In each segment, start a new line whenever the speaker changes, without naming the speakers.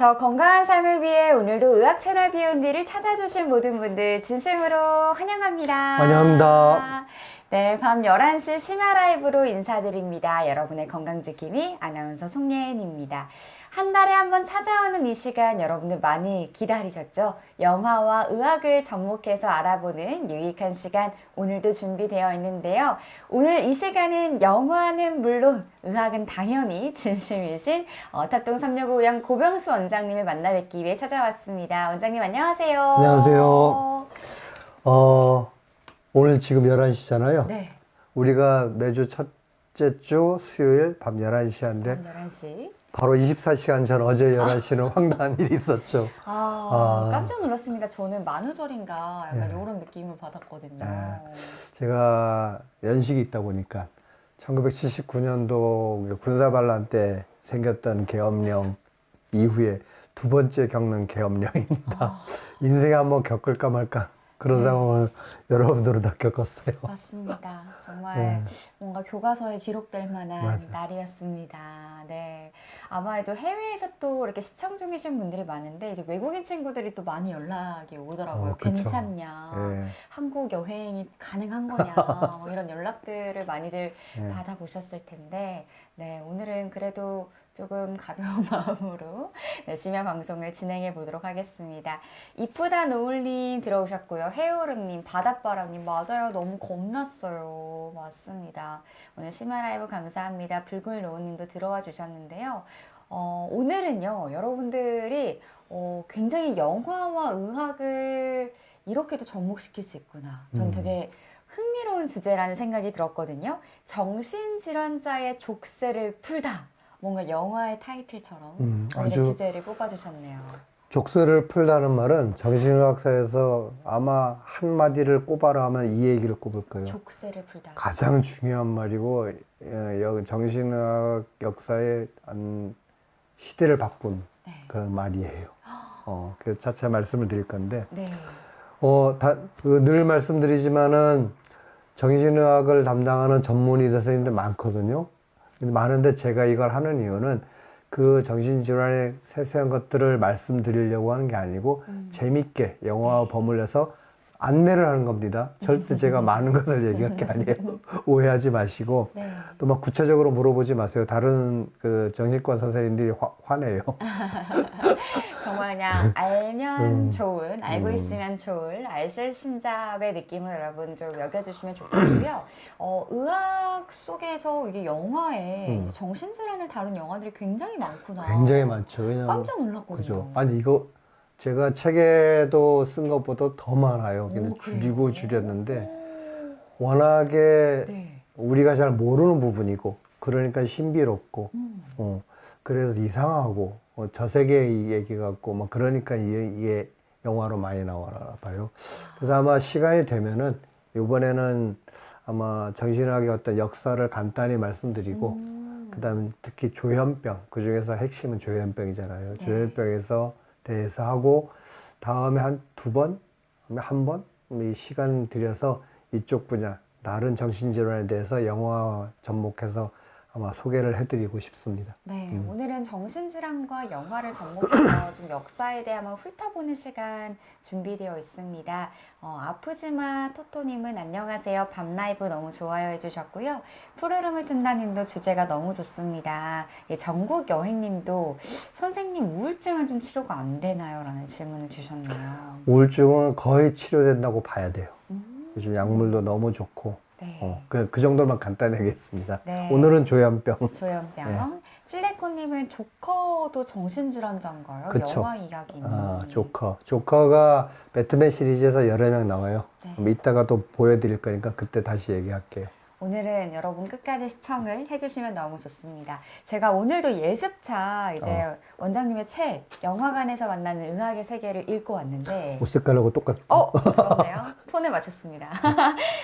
더 건강한 삶을 위해 오늘도 의학 채널 비욘디를 찾아주신 모든 분들 진심으로 환영합니다.
환영합니다.
네, 밤 11시 심야 라이브로 인사드립니다. 여러분의 건강지킴이 아나운서 송예은입니다. 한 달에 한 번 찾아오는 이 시간 여러분들 많이 기다리셨죠? 영화와 의학을 접목해서 알아보는 유익한 시간 오늘도 준비되어 있는데요. 오늘 이 시간은 영화는 물론 의학은 당연히 진심이신 탑동 365양 고병수 원장님을 만나 뵙기 위해 찾아왔습니다. 원장님 안녕하세요.
안녕하세요. 오늘 지금 11시잖아요.
네.
우리가 매주 첫째 주 수요일 밤 11시 한데
11시.
바로 24시간 전 어제 11시는 황당한 일이 있었죠.
깜짝 놀랐습니다. 저는 만우절인가 약간
네.
이런 느낌을 받았거든요.
네. 제가 연식이 있다 보니까 1979년도 군사반란 때 생겼던 계엄령 이후에 두 번째 겪는 계엄령입니다. 인생에 한번 겪을까 말까 그런 상황을 여러분들은 다 겪었어요.
맞습니다. 정말
네.
뭔가 교과서에 기록될 만한
맞아.
날이었습니다. 네. 아마도 해외에서 또 이렇게 시청 중이신 분들이 많은데 이제 외국인 친구들이 또 많이 연락이 오더라고요.
그쵸.
괜찮냐?
예.
한국 여행이 가능한 거냐? 뭐 이런 연락들을 많이들
예.
받아보셨을 텐데, 네, 오늘은 그래도 조금 가벼운 마음으로 네, 심야 방송을 진행해 보도록 하겠습니다. 이쁘다 노을님 들어오셨고요. 해오름님, 바닷바람님, 맞아요. 너무 겁났어요. 맞습니다. 오늘 심야 라이브 감사합니다. 붉은 로우님도 들어와 주셨는데요. 오늘은요, 여러분들이 굉장히 영화와 의학을 이렇게도 접목시킬 수 있구나. 전 되게 흥미로운 주제라는 생각이 들었거든요. 정신질환자의 족쇄를 풀다. 뭔가 영화의 타이틀처럼 오늘의
아주
주제를 꼽아주셨네요.
족쇄를 풀다는 말은 정신의학사에서 아마 한마디를 꼽아라 하면 이 얘기를 꼽을 거예요.
족쇄를 풀다.
가장 중요한 말이고 정신의학 역사의 시대를 바꾼
네.
그런 말이에요. 그래서 차차 말씀을 드릴 건데
네.
늘 말씀드리지만은 정신의학을 담당하는 전문의 선생님들 많거든요. 근데 많은데 제가 이걸 하는 이유는 그 정신질환의 세세한 것들을 말씀드리려고 하는 게 아니고 재밌게 영화와 버무려서 안내를 하는 겁니다. 절대 제가 많은 것을 얘기할 게 아니에요. 오해하지 마시고
네.
또 막 구체적으로 물어보지 마세요. 다른 그 정신과 선생님들이 화내요.
정말 그냥 알면 좋은, 알고 있으면 좋을 알쓸신잡의 느낌을 여러분 좀 여겨주시면 좋겠고요. 의학 속에서 이게 영화에 이제 정신질환을 다룬 영화들이 굉장히 많구나.
굉장히 많죠. 왜냐면
깜짝 놀랐거든요.
그죠. 아니 이거 제가 책에도 쓴 것보다 더 많아요. 근데
그래요?
줄이고 줄였는데 워낙에
네.
우리가 잘 모르는 부분이고 그러니까 신비롭고 그래서 이상하고 저 세계 얘기 같고 막 그러니까 이게 영화로 많이 나와나 봐요. 그래서 아마 시간이 되면은 이번에는 아마 정신의학의 어떤 역사를 간단히 말씀드리고 그다음에 특히 조현병 그 중에서 핵심은 조현병이잖아요.
네.
조현병에서 대해서 하고 다음에 한 두 번, 한 번 이 시간 들여서 이쪽 분야 다른 정신질환에 대해서 영화 접목해서 아마 소개를 해드리고 싶습니다.
네, 오늘은 정신질환과 영화를 접목해서 좀 역사에 대해 한번 훑어보는 시간 준비되어 있습니다. 아프지마 토토님은 안녕하세요. 밤 라이브 너무 좋아요 해주셨고요. 푸르름을 준다님도 주제가 너무 좋습니다. 전국 여행님도 선생님 우울증은 좀 치료가 안 되나요? 라는 질문을 주셨네요.
우울증은 거의 치료된다고 봐야 돼요. 요즘 약물도 너무 좋고
네.
그 정도만 간단히 하겠습니다.
네.
오늘은 조현병.
조현병.
네.
찔레코님은 조커도 정신질환자인가요?
그쵸.
영화 이야기니.
조커가 배트맨 시리즈에서 여러 명 나와요.
네.
그럼 이따가 또 보여드릴 거니까 그때 다시 얘기할게요.
오늘은 여러분 끝까지 시청을 해주시면 너무 좋습니다. 제가 오늘도 예습차 이제 원장님의 책 영화관에서 만나는 의학의 세계를 읽고 왔는데
옷 색깔하고 똑같아.
그렇네요. 톤을 맞췄습니다.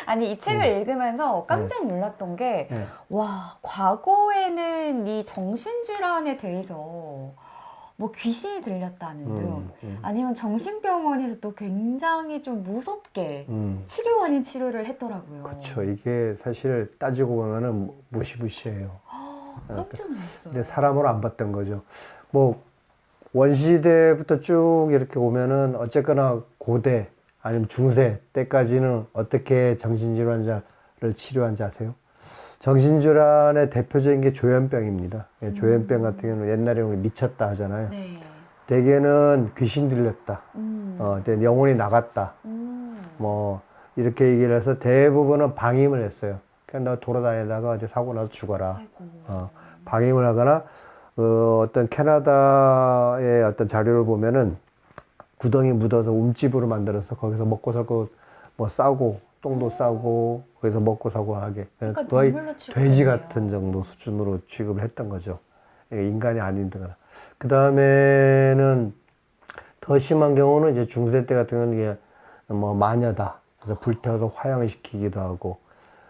아니 이 책을 읽으면서 깜짝 놀랐던 게
네.
와, 과거에는 이 정신질환에 대해서 뭐 귀신이 들렸다는 등 아니면 정신병원에서 또 굉장히 좀 무섭게 치료 아닌 치료를 했더라고요.
그렇죠. 이게 사실 따지고 보면은 무시무시해요.
깜짝 놀랐어요.
근데 사람으로 안 봤던 거죠. 뭐 원시대부터 쭉 이렇게 오면은 어쨌거나 고대 아니면 중세 때까지는 어떻게 정신질환자를 치료한지 아세요? 정신질환의 대표적인 게 조현병입니다. 예, 조현병 같은 경우는 옛날에 우리 미쳤다 하잖아요.
네.
대개는 귀신 들렸다. 영혼이 나갔다. 뭐 이렇게 얘기를 해서 대부분은 방임을 했어요. 그냥 너 돌아다니다가 이제 사고 나서 죽어라. 방임을 하거나 어떤 캐나다의 어떤 자료를 보면은 구덩이 묻어서 움집으로 만들어서 거기서 먹고 살고 뭐 싸고 똥도 싸고 거기서 먹고 사고 하게
그러니까
거의
동물로 취급했네요.
돼지 같은 정도 수준으로 취급을 했던 거죠. 인간이 아닌거나. 그 다음에는 더 심한 경우는 이제 중세 때 같은 경우는 이게 뭐 마녀다. 그래서 불태워서 화형시키기도 하고,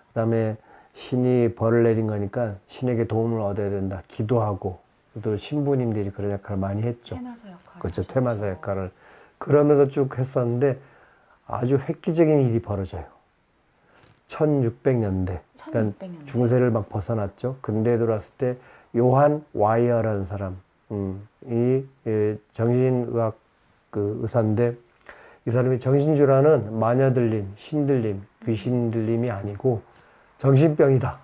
그 다음에 신이 벌을 내린 거니까 신에게 도움을 얻어야 된다. 기도하고, 또 신부님들이 그런 역할을 많이 했죠.
퇴마사 역할.
그렇죠. 퇴마사 역할을. 그러면서 쭉 했었는데 아주 획기적인 일이 벌어져요. 1600년대. 그러니까
1600년대.
중세를 막 벗어났죠. 근대에 들어왔을 때 요한 와이어라는 사람, 정신의학 그 의사인데 이 사람이 정신질환은 마녀 들림, 신 들림, 귀신 들림이 아니고 정신병이다.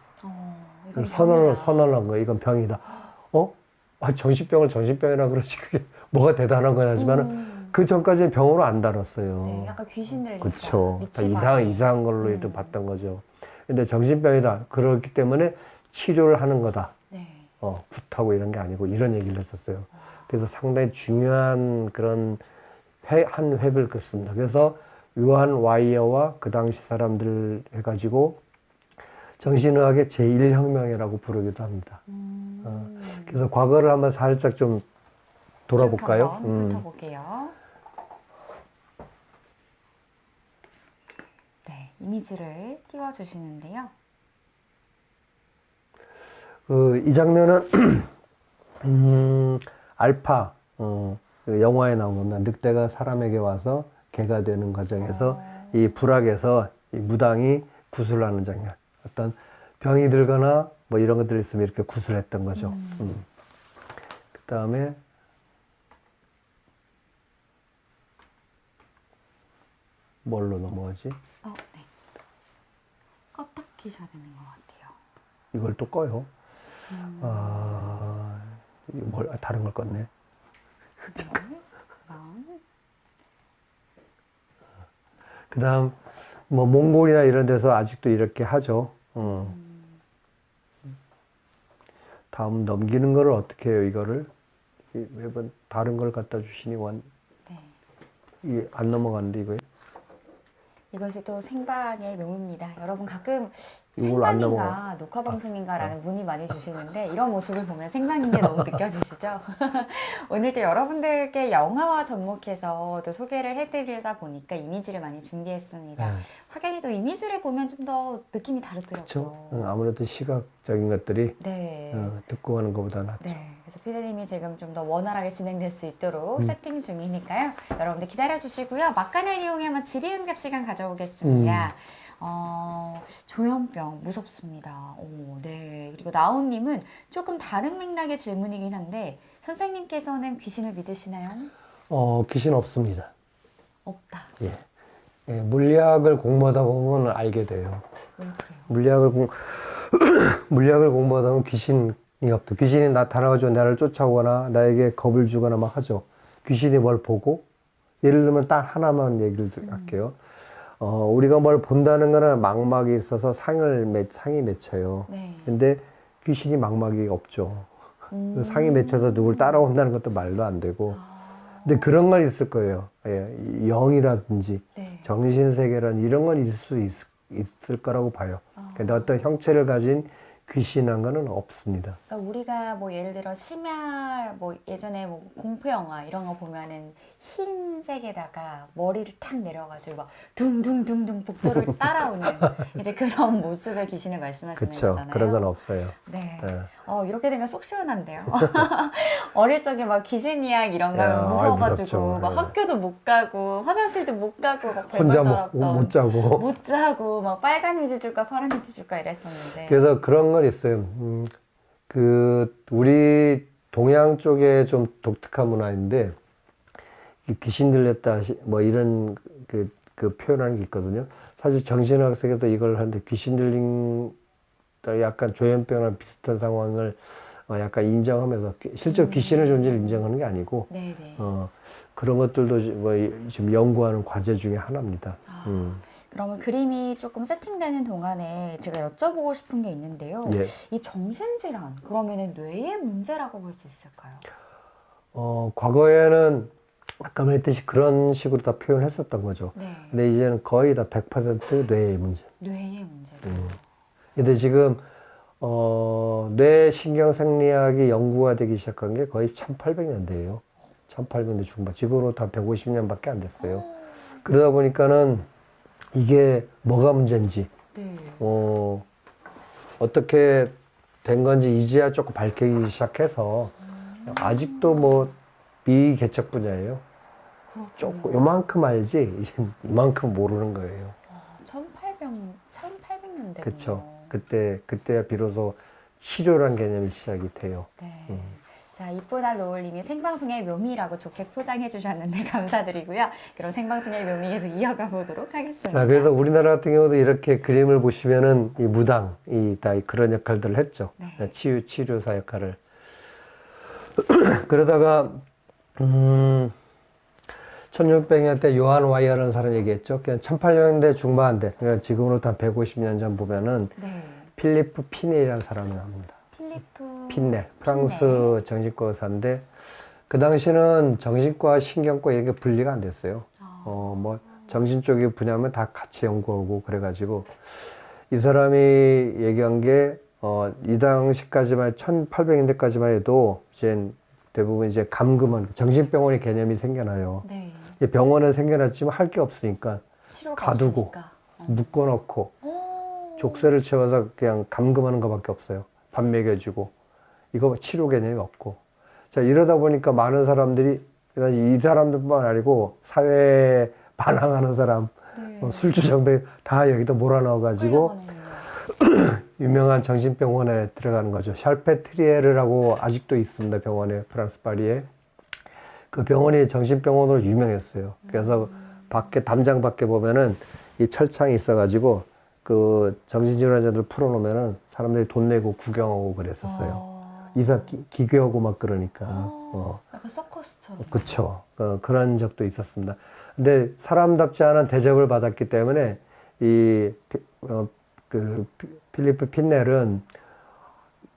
이건
선언을
병이다.
선언한 거예요. 이건 병이다. 정신병을 정신병이라 그러지 그게 뭐가 대단한 거냐 하지만은 그 전까지는 병으로 안 다뤘어요.
네, 약간 귀신 들리니까.
그렇죠.
미치고 아니에요.
이상한 걸로 이렇게 봤던 거죠. 근데 정신병이다. 그렇기 때문에 치료를 하는 거다.
네.
굿하고 이런 게 아니고 이런 얘기를 했었어요. 그래서 상당히 중요한 그런 한 획을 긋습니다. 그래서 요한 와이어와 그 당시 사람들 해가지고 정신의학의 제1혁명이라고 부르기도 합니다. 그래서 과거를 한번 살짝 좀 돌아볼까요?
쭉 한번 훑어볼게요. 네, 이미지를 띄워주시는데요.
이 장면은 알파 그 영화에 나온 겁니다. 늑대가 사람에게 와서 개가 되는 과정에서 이 불악에서 이 무당이 구슬하는 장면. 어떤 병이 들거나 뭐 이런 것들이 있으면 이렇게 구슬했던 거죠. 그 다음에 뭘로 넘어가지?
네. 껐다 키셔야 되는 것 같아요.
이걸 또 꺼요. 다른 걸 껐네. 그 다음, 뭐, 몽골이나 이런 데서 아직도 이렇게 하죠. 다음 넘기는 거를 어떻게 해요, 이거를? 매번 다른 걸 갖다 주시니
네.
이게 안 넘어가는데, 이거에?
이것이 또 생방의 묘미입니다. 여러분 가끔
이걸 안
생방인가 녹화 방송인가라는 문의 많이 주시는데 이런 모습을 보면 생방인 게 너무 느껴지시죠? 오늘 또 여러분들께 영화와 접목해서 또 소개를 해드리다 보니까 이미지를 많이 준비했습니다.
네.
확연히 또 이미지를 보면 좀 더 느낌이 다르더라고요.
그렇죠. 아무래도 시각적인 것들이
네.
듣고 하는 것보다 낫죠.
네. 그래서 피디님이 지금 좀 더 원활하게 진행될 수 있도록 세팅 중이니까요. 여러분들 기다려주시고요. 막간을 이용해 한번 질의응답 시간 가져오겠습니다. 조현병 무섭습니다. 네. 그리고 나온님은 조금 다른 맥락의 질문이긴 한데 선생님께서는 귀신을 믿으시나요?
귀신 없습니다.
없다.
예. 물리학을 공부하다 보면 알게 돼요.
왜 그래요?
물리학을 공부하다 보면 귀신이 없다. 귀신이 나타나가지고 나를 쫓아오거나 나에게 겁을 주거나 막 하죠. 귀신이 뭘 보고, 예를 들면 딱 하나만 얘기를 할게요. 우리가 뭘 본다는 거는 망막이 있어서 상이 맺혀요.
네.
근데 귀신이 망막이 없죠. 상이 맺혀서 누굴 따라온다는 것도 말도 안 되고. 근데 그런 건 있을 거예요. 예, 영이라든지
네.
정신세계란 이런 건 있을 수 있을 거라고 봐요. 근데 어떤 형체를 가진 귀신한 거는 없습니다.
그러니까 우리가 뭐 예를 들어 심야 뭐 예전에 뭐 공포 영화 이런 거 보면은 흰색에다가 머리를 탁 내려가지고 막 둥둥둥둥 복도를 따라오는 이제 그런 모습의 귀신을 말씀하시는
그렇죠.
거잖아요.
그런 건 없어요.
네.
네.
이렇게 되니까 속 시원한데요. 어릴 적에 막 귀신 이야기 이런 거
야,
하면 무서워가지고
무섭죠.
막
네.
학교도 못 가고 화장실도 못 가고 막
혼자
벌벌
못 자고.
못 자고 막 빨간 휴지 줄까 파란 휴지 줄까 이랬었는데.
그래서 그런 건 있어요. 우리 동양 쪽에 좀 독특한 문화인데 이 귀신 들렸다 뭐 이런 그 표현하는 게 있거든요. 사실 정신의학 세계도 이걸 하는데 귀신 들린 약간 조현병이랑 비슷한 상황을 약간 인정하면서 실제로 귀신의 존재를 인정하는 게 아니고
네네.
그런 것들도 뭐 지금 연구하는 과제 중에 하나입니다.
그러면 그림이 조금 세팅되는 동안에 제가 여쭤보고 싶은 게 있는데요.
예.
이 정신질환, 그러면은 뇌의 문제라고 볼 수 있을까요?
과거에는 아까 말했듯이 그런 식으로 다 표현했었던 거죠.
네.
근데 이제는 거의 다 100% 뇌의 문제.
뇌의 문제다.
근데 지금 뇌신경생리학이 연구가 되기 시작한 게 거의 1800년대예요. 1800년대 중반. 지금으로 다 150년밖에 안 됐어요. 그러다 보니까는 이게 뭐가 문제인지,
네.
어떻게 된 건지 이제야 조금 밝히기 시작해서 아직도 뭐 미개척 분야예요. 조금 요만큼 알지 이제 이만큼 모르는 거예요.
1800년대.
그렇죠. 그때야 비로소 치료란 개념이 시작이 돼요.
네. 자, 이쁘다 노을님이 생방송의 묘미라고 좋게 포장해 주셨는데 감사드리고요. 그럼 생방송의 묘미 계속 이어가 보도록 하겠습니다.
자, 그래서 우리나라 같은 경우도 이렇게 그림을 보시면은 이 무당, 다 그런 역할들을 했죠.
네.
치료사 역할을. 그러다가 1600년대 요한 와이어라는 사람 얘기했죠. 그냥 1800년대 중반대, 그러니까 지금으로부터 한 150년 전 보면은
네.
필리프 피넬이라는 사람이 나옵니다.
필리프
피넬, 프랑스 정신과 의사인데 그 당시는 정신과, 신경과 이렇게 분리가 안 됐어요. 뭐 정신 쪽이 분야면 다 같이 연구하고 그래가지고 이 사람이 얘기한 게 이 당시까지만 1800년대까지만 해도 이제 대부분 이제 감금은 정신병원의 개념이 생겨나요.
네.
병원은 생겨났지만 할 게 없으니까
치료가
가두고
없으니까.
묶어놓고
오.
족쇄를 채워서 그냥 감금하는 것밖에 없어요. 밥 먹여주고 이거 치료 개념이 없고 자 이러다 보니까 많은 사람들이 이 사람들뿐만 아니고 사회에 반항하는 사람
네.
술주정배 다 여기다 몰아넣어가지고
끌려가는군요.
유명한 정신병원에 들어가는 거죠. 샬페트리에르라고 아직도 있습니다. 병원에 프랑스 파리에 그 병원이 정신병원으로 유명했어요. 그래서 밖에 담장 밖에 보면은 이 철창이 있어가지고 그 정신질환자들 풀어놓으면은 사람들이 돈 내고 구경하고 그랬었어요. 이사 기괴하고 막 그러니까.
약간 서커스처럼.
그쵸. 그런 적도 있었습니다. 근데 사람답지 않은 대접을 받았기 때문에 그 필리프 핀넬은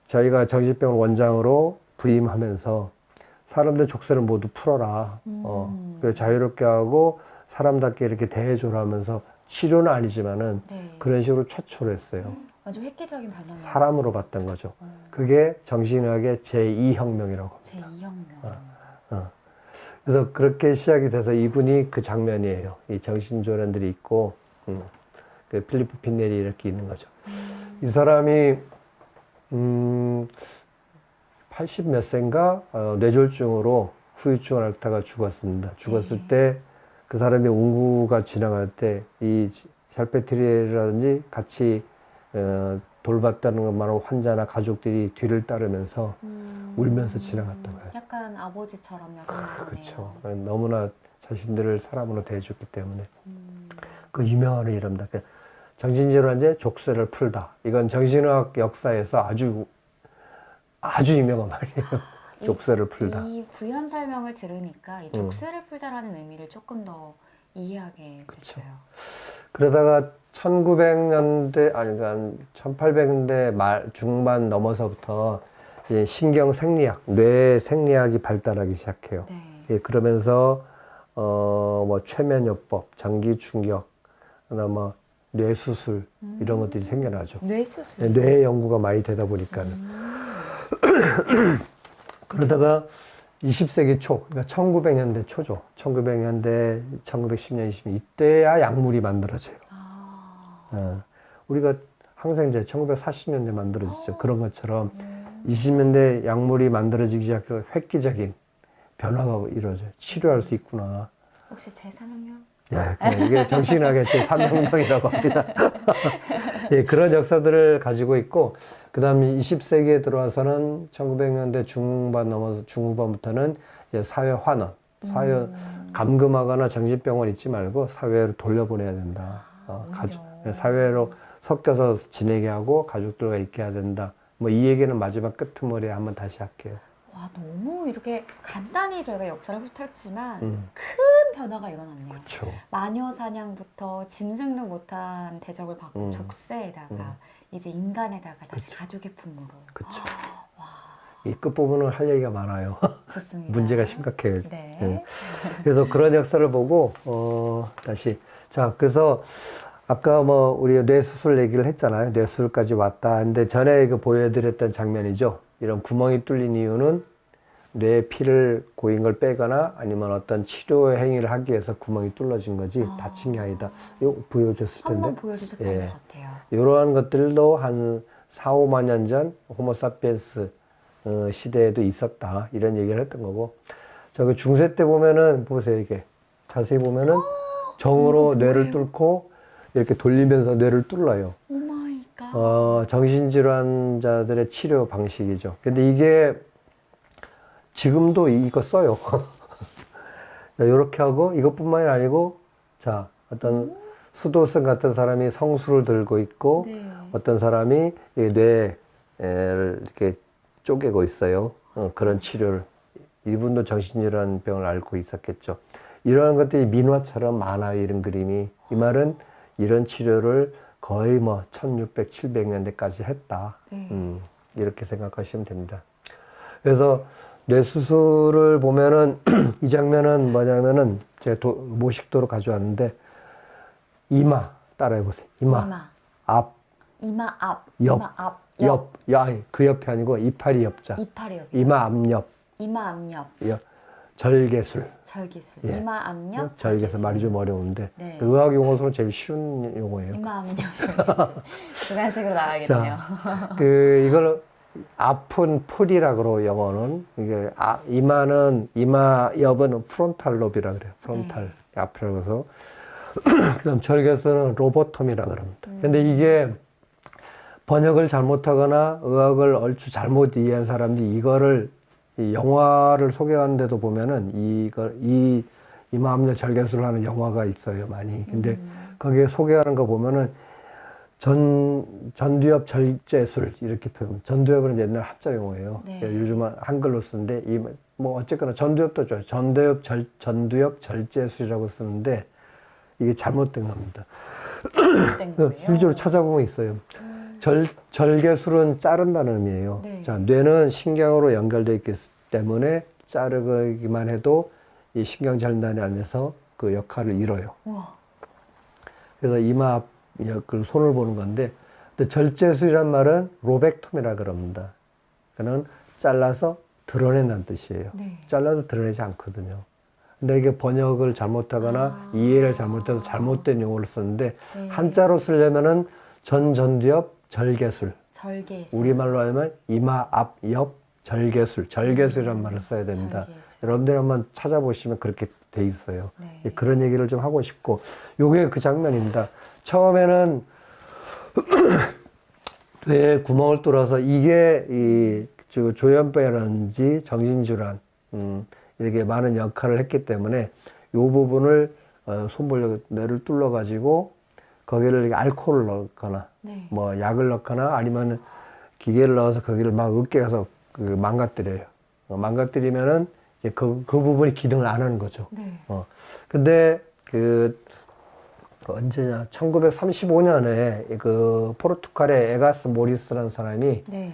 저희가 정신병원 원장으로 부임하면서 사람들 족쇄를 모두 풀어라. 그래서 자유롭게 하고 사람답게 이렇게 대해줘라 하면서 치료는 아니지만은
네.
그런 식으로 최초로 했어요.
아주 획기적인 변화.
사람으로 봤던 거죠. 그게 정신의학의 제2혁명이라고.
제2혁명.
그래서 그렇게 시작이 돼서 이분이 그 장면이에요. 이 정신조련들이 있고, 그 필리프 핀넬이 이렇게 있는 거죠. 이 사람이, 80 몇 세인가, 뇌졸중으로 후유증을 앓다가 죽었습니다. 죽었을 때 그 사람이 운구가 지나갈 때 이 샬페트리에라든지 같이 돌봤다는 것만으로 환자나 가족들이 뒤를 따르면서 울면서 지나갔던 거예요.
약간 아버지처럼 약간
그렇죠. 너무나 자신들을 사람으로 대해줬기 때문에 그 유명한 이름다. 정신질환자의 족쇄를 풀다. 이건 정신의학 역사에서 아주 유명한 말이에요. 족쇄를 풀다.
이 구현 설명을 들으니까 이 족쇄를 풀다라는 의미를 조금 더 이해하게 됐어요.
그러다가 1900년대 아니 그러니까 1800년대 말 중반 넘어서부터 이제 신경 생리학, 뇌 생리학이 발달하기 시작해요.
네.
예, 그러면서 뭐 최면요법, 전기 충격, 뭐 뇌 수술 이런 것들이 생겨나죠.
뇌 수술.
뇌 연구가 많이 되다 보니까는 그러다가 20세기 초, 그러니까 1900년대 초죠. 1900년대, 1910년, 20년 이때야 약물이 만들어져요. 우리가 항생제 1940년대 만들어지죠. 그런 것처럼 20년대 약물이 만들어지기 시작해서 획기적인 변화가 이루어져요. 치료할 수 있구나.
혹시 제3혁명?
예, 이게 정신하게 제 삼명동이라고 합니다. 예, 그런 역사들을 가지고 있고, 그 다음에 20세기에 들어와서는 1900년대 중반 넘어서 중후반부터는 이제 사회 환원, 사회 감금하거나 정신병원 있지 말고 사회로 돌려보내야 된다. 가족, 사회로 섞여서 지내게 하고 가족들과 있게 해야 된다. 뭐 이 얘기는 마지막 끄트머리에 한번 다시 할게요.
와, 너무 이렇게 간단히 저희가 역사를 훑었지만 큰 변화가 일어났네요.
그렇죠.
마녀 사냥부터 짐승도 못한 대접을 받고 족쇄에다가 이제 인간에다가 다시
그쵸.
가족의 품으로.
그렇죠.
와,
이 끝부분은 할 얘기가 많아요.
좋습니다.
문제가 심각해요.
네.
예. 그래서 그런 역사를 보고 다시 자 그래서 아까 뭐 우리가 뇌수술 얘기를 했잖아요. 뇌수술까지 왔다. 근데 전에 그 보여드렸던 장면이죠. 이런 구멍이 뚫린 이유는 뇌에 피를 고인 걸 빼거나 아니면 어떤 치료 행위를 하기 위해서 구멍이 뚫어진 거지 다친 게 아니다. 이거 보여줬을 텐데.
한번 보여주셨던
예.
것 같아요.
이러한 것들도 한 4, 5만 년 전 호모사피엔스 시대에도 있었다. 이런 얘기를 했던 거고. 저그 중세 때 보면은 보세요. 이게 자세히 보면은 정으로
이거
뇌를
뭐예요?
뚫고 이렇게 돌리면서 뇌를 뚫어요.
오 마이 갓.
정신질환자들의 치료 방식이죠. 근데 이게 지금도 이거 써요. 이렇게 하고 이것뿐만이 아니고 자 어떤 수도승 같은 사람이 성수를 들고 있고
네.
어떤 사람이 이 뇌를 이렇게 쪼개고 있어요. 그런 치료를. 이분도 정신질환 병을 앓고 있었겠죠. 이러한 것들이 민화처럼 많아요. 이런 그림이. 이 말은 이런 치료를 거의 뭐 1600, 700년대까지 했다.
네.
이렇게 생각하시면 됩니다. 그래서 뇌수술을 보면은 이 장면은 뭐냐면은 제가 모식도로 가져왔는데 이마 따라해 보세요. 이마, 앞,
이마 앞,
옆,
이마 앞,
옆, 그 옆이 아니고 이파리 옆자.
이파리 옆,
이마 앞옆,
이마 앞옆,
절개술.
절기술,
예.
이마 앞옆,
절개술 말이 좀 어려운데
네.
의학 용어로는 제일 쉬운 용어예요.
이마 앞옆, 절기술. 그런 식으로 나와야겠네요.
이걸 아픈 풀이라고 영어는 이게 이마는 이마 옆은 프론탈 롭이라 그래요. 프론탈 앞이라고 해서 그다음 절개술은 로보톰이라 그럽니다. 근데 이게 번역을 잘못하거나 의학을 얼추 잘못 이해한 사람들이 이거를 이 영화를 소개하는데도 보면은 이 이마암녀 절개술을 하는 영화가 있어요, 많이. 근데 거기에 소개하는 거 보면은 전두엽 절제술 이렇게 표현. 전두엽은 옛날 한자 용어예요.
네.
요즘은 한글로 쓰는데 뭐 어쨌거나 전두엽도 좋아요. 전두엽 절제술이라고 쓰는데 이게 잘못된 겁니다.
된 거예요?
실제로 찾아보면 있어요. 절개술은 자른다는 의미예요.
네.
자, 뇌는 신경으로 연결되어 있기 때문에 자르기만 해도 이 신경절단이 안에서 그 역할을 이뤄요.
우와.
그래서 이마 앞 그 손을 보는 건데, 근데 절제술이란 말은 로벡톰이라 그럽니다. 그는 잘라서 드러낸다는 뜻이에요.
네.
잘라서 드러내지 않거든요. 근데 이게 번역을 잘못하거나 이해를 잘못해서 잘못된 용어를 썼는데
네.
한자로 쓰려면은 전두엽 절개술.
절개술.
우리말로 하면 이마 앞 옆 절개술. 절개술이라는 말을 써야 됩니다.
절개술.
여러분들 한번 찾아보시면 그렇게 돼 있어요.
네.
그런 얘기를 좀 하고 싶고 요게 그 장면입니다. 처음에는 뇌에 구멍을 뚫어서 이게 이 조현병이라든지 정신질환 이렇게 많은 역할을 했기 때문에 요 부분을 손볼로 뇌를 뚫어 가지고 거기를 알코올을 넣거나
네.
뭐 약을 넣거나 아니면 기계를 넣어서 거기를 막 으깨서 망가뜨려요. 망가뜨리면은 이제 그 부분이 기능을 안 하는 거죠.
네.
근데 언제냐 1935년에 그 포르투갈의 에가스 모리스라는 사람이
네.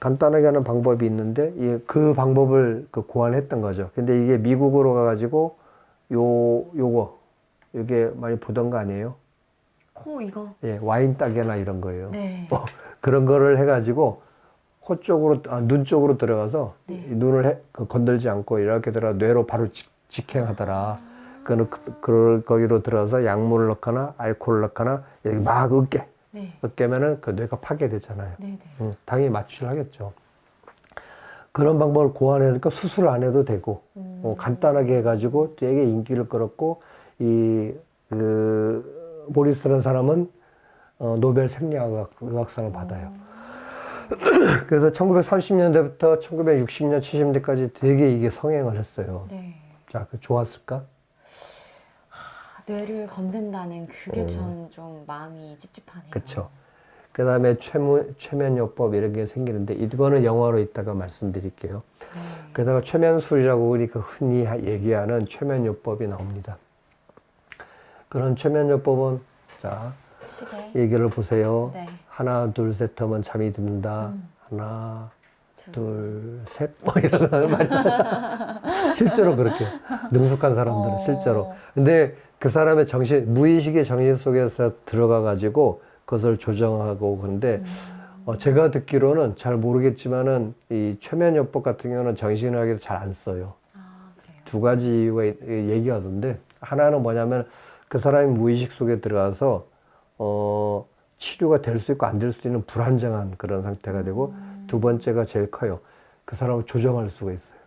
간단하게 하는 방법이 있는데 그 방법을 고안했던 거죠. 근데 이게 미국으로 가가지고 이게 많이 보던 거 아니에요?
코 이거.
예, 와인 따개나 이런 거예요.
네.
그런 거를 해가지고 코 쪽으로 눈 쪽으로 들어가서
네.
눈을 건들지 않고 이렇게 들어가 뇌로 바로 직행하더라. 거기로 들어가서 약물을 넣거나 알코올을 넣거나 이렇게 막
네.
으깨면은 그 뇌가 파괴되잖아요.
네.
당연히 마취를 하겠죠. 그런 방법을 고안해니까 수술 안 해도 되고 간단하게 해가지고 되게 인기를 끌었고 모리스라는 사람은 노벨 생리학상을 받아요. 그래서 1930년대부터 1960년, 70년대까지 되게 이게 성행을 했어요.
네.
자, 그 좋았을까?
뇌를 건든다는 그게 저는 좀 마음이 찝찝하네요.
그렇죠. 그 다음에 최면요법 이런 게 생기는데 이거는 영화로 이따가 말씀드릴게요. 그러다가 최면술이라고 우리가 흔히 얘기하는 최면요법이 나옵니다. 그런 최면요법은 자
시계.
얘기를 보세요.
네.
하나 둘 셋 하면 잠이 든다. 하나 둘 셋 뭐 이런 거 말이야. 실제로 그렇게 능숙한 사람들은 실제로. 근데 그 사람의 정신 무의식의 정신 속에서 들어가 가지고 그것을 조정하고 그런데 제가 듣기로는 잘 모르겠지만은 이 최면요법 같은 경우는 정신의학에서 잘 안 써요.
아, 그래요?
두 가지 이유가 얘기하던데 하나는 뭐냐면 그 사람이 무의식 속에 들어가서 치료가 될 수 있고 안 될 수 있는 불안정한 그런 상태가 되고 두 번째가 제일 커요. 그 사람을 조정할 수가 있어요.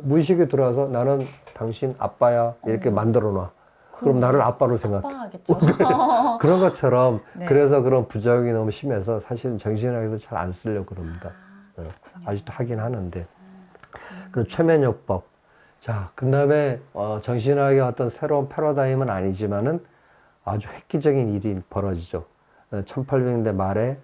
무의식에 들어와서 나는 당신 아빠야 이렇게 만들어 놔. 그럼 나를 아빠로 생각해.
아빠겠죠.
그런 것처럼
네.
그래서 그런 부작용이 너무 심해서 사실은 정신학에서 잘 안 쓰려고 그럽니다. 아직도 하긴 하는데. 그리고 최면요법. 자, 그 다음에 정신학의 어떤 새로운 패러다임은 아니지만은 아주 획기적인 일이 벌어지죠. 1800년대 말에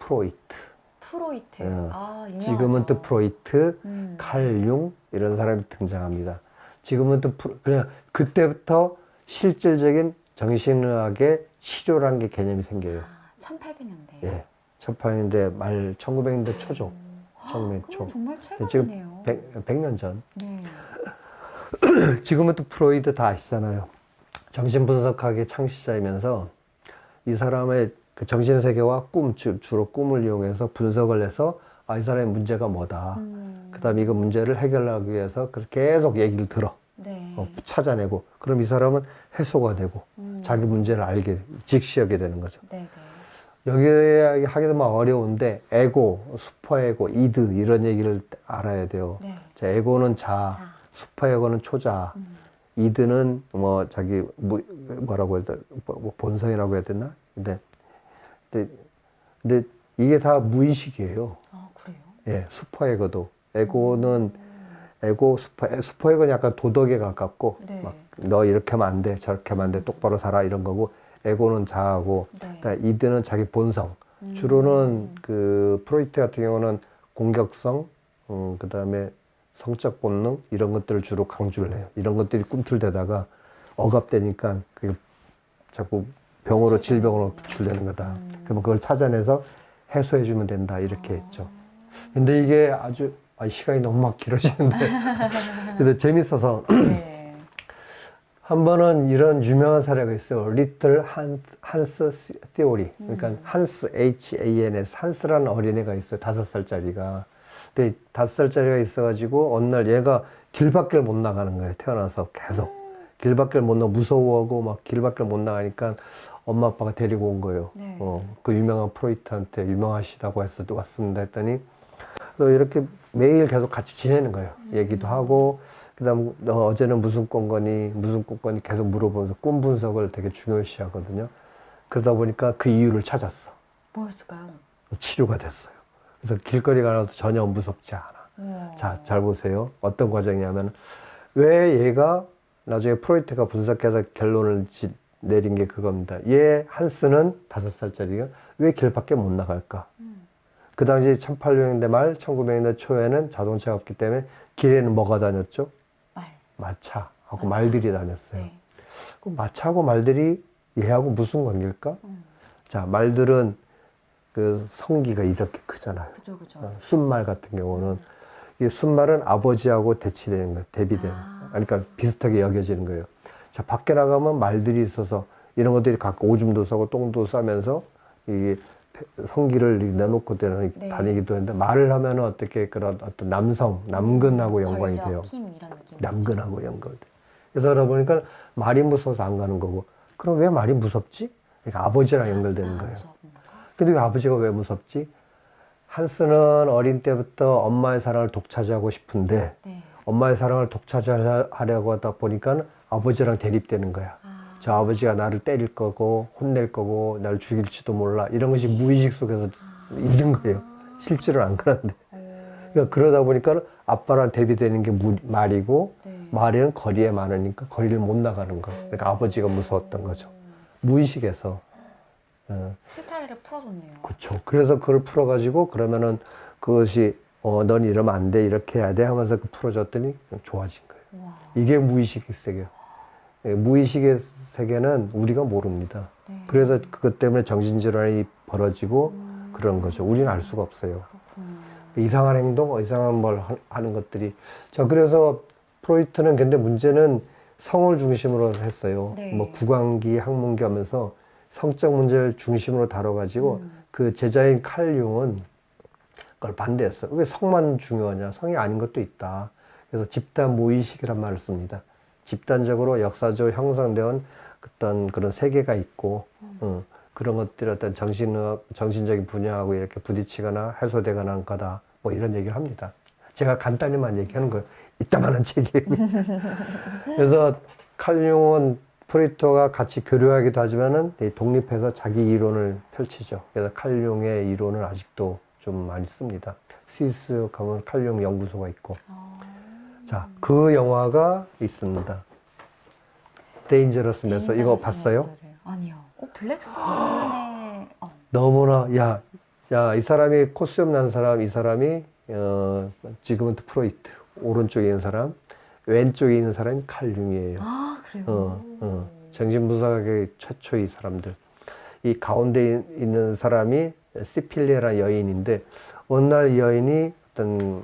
프로이트.
프로이트. 유명하죠.
지금은 또 프로이트, 칼 융 이런 사람이 등장합니다. 지금은 또 그냥 그때부터 실질적인 정신의학의 치료라는 게 개념이 생겨요.
1800년대.
예, 1800년대 말 1900년대 초죠. 1900년대 초.
정말
지금
최근이네요.
100년 전.
네.
지금은 또 프로이드 다 아시잖아요. 정신분석학의 창시자이면서 이 사람의 그 정신세계와 주로 꿈을 이용해서 분석을 해서 이 사람의 문제가 뭐다. 그 다음에 이거 문제를 해결하기 위해서 계속 얘기를 들어.
네.
찾아내고. 그럼 이 사람은 해소가 되고 자기 문제를 직시하게 되는 거죠.
네,
여기 하게 되면 어려운데 에고, 슈퍼에고, 이드 이런 얘기를 알아야 돼요.
네.
자, 에고는 자, 슈퍼에고는 초자, 이드는 뭐 자기 뭐라고 해야 되나, 뭐 본성이라고 해야 되나? 근데 이게 다 무의식이에요.
아, 그래요?
예, 슈퍼에고도 에고는 에고 슈퍼에고는 약간 도덕에 가깝고
네.
막 너 이렇게 하면 안 돼, 저렇게 하면 안 돼, 똑바로 살아 이런 거고 에고는 자아고
네.
이드는 자기 본성. 주로는 그 프로이트 같은 경우는 공격성, 그 다음에 성적 본능 이런 것들을 주로 강조를 해요. 이런 것들이 꿈틀대다가 억압되니까 그게 자꾸 병으로 질병으로 분출되는 거다. 그러면 그걸 찾아내서 해소해주면 된다 이렇게 했죠. 근데 이게 아주 시간이 너무 막 길어지는데 근데 재밌어서
네.
한 번은 이런 유명한 사례가 있어요. 리틀 한스 티오리. 그러니까 한스 HANS 한스라는 어린애가 있어요. 5살짜리가. 근데 5살짜리가 있어가지고 어느 날 얘가 길밖을 못 나가는 거예요. 태어나서 계속 길밖을 못 나가 무서워하고 막 길밖을 못 나가니까 엄마 아빠가 데리고 온 거예요.
네.
그 유명한 프로이트한테 유명하시다고 해서 또 왔습니다 했더니 이렇게 매일 계속 같이 지내는 거예요. 얘기도 하고 그다음 너 어제는 무슨 꿈 꿨니? 무슨 꿈 꿨니? 계속 물어보면서 꿈 분석을 되게 중요시 하거든요. 그러다 보니까 그 이유를 찾았어.
뭐였을까요?
치료가 됐어요. 그래서 길거리 가서 전혀 무섭지 않아. 자, 잘 보세요. 어떤 과정이냐면 왜 얘가 나중에 프로이트가 분석해서 결론을 내린 게 그겁니다. 얘 한스는 5살짜리가 왜 길 밖에 못 나갈까? 그 당시 1800년대 말 1900년대 초에는 자동차가 없기 때문에 길에는 뭐가 다녔죠? 마차하고 말들이 다녔어요.
네.
그럼 마차하고 말들이 얘하고 무슨 관계일까? 자, 말들은 그 성기가 이렇게 크잖아요.
그죠.
순말 같은 경우는 이 순말은 아버지하고 대치되는 거예요. 대비되는. 그러니까 비슷하게 여겨지는 거예요. 자, 밖에 나가면 말들이 있어서 이런 것들이 갖고 오줌도 싸고 똥도 싸면서 이 성기를 내놓고 다니기도 했는데 말을 하면은 어떻게 그런 어떤 남근하고 연관이 돼요.
힘 이런 느낌.
남근하고 연관돼. 그래서 그러다 보니까 말이 무서워서 안 가는 거고. 그럼 왜 말이 무섭지? 그러니까 아버지랑 연결되는 거예요. 근데 왜 아버지가 왜 무섭지? 한스는 어린 때부터 엄마의 사랑을 독차지하고 싶은데
네.
엄마의 사랑을 독차지하려고 하다 보니까 아버지랑 대립되는 거야. 저 아버지가 나를 때릴 거고 혼낼 거고 나를 죽일지도 몰라. 이런 것이 무의식 속에서 있는 거예요. 실제로는 안 그런데. 그러니까 그러다 보니까 아빠랑 대비되는 게 말이고
네.
말은 거리에 많으니까 거리를 못 나가는 거. 그러니까 아버지가 무서웠던 거죠. 무의식에서.
실타래를 풀어줬네요.
그렇죠. 그래서 그걸 풀어가지고 그러면은 그것이 넌 이러면 안 돼, 이렇게 해야 돼 하면서 그 풀어줬더니 좋아진 거예요.
와.
이게 무의식의 세계예요. 예, 무의식의 세계는 우리가 모릅니다.
네.
그래서 그것 때문에 정신질환이 벌어지고 그런 거죠. 우리는 알 수가 없어요.
그렇군요.
이상한 행동, 이상한 뭘 하는 것들이. 자, 그래서 프로이트는 근데 문제는 성을 중심으로 했어요.
네.
뭐 구강기, 학문기 하면서 성적 문제를 중심으로 다뤄가지고 그 제자인 칼 융은 그걸 반대했어요. 왜 성만 중요하냐? 성이 아닌 것도 있다. 그래서 집단 무의식이란 말을 씁니다. 집단적으로 역사적으로 형성되어 어떤 그런 세계가 있고, 그런 것들이 어떤 정신적인 분야하고 이렇게 부딪히거나 해소되거나 한 거다. 뭐 이런 얘기를 합니다. 제가 간단히만 얘기하는 거예요. 이따만한 책이. 그래서 칼 융은 프로이트와 같이 교류하기도 하지만은 독립해서 자기 이론을 펼치죠. 그래서 칼 융의 이론을 아직도 좀 많이 씁니다. 스위스 가면 칼 융 연구소가 있고. 자, 그 영화가 있습니다. 데인저러스 메서 이거 봤어요?
아니요. 블랙스완의
너무나 이 사람이 코수염 난 사람, 이 사람이 지그문트 프로이트 오른쪽에 있는 사람, 왼쪽에 있는 사람이 칼 융이에요.
아, 그래요?
정신분석학의 최초의 사람들. 이 가운데 있는 사람이 시필리아라는 여인인데 어느 날 이 여인이 어떤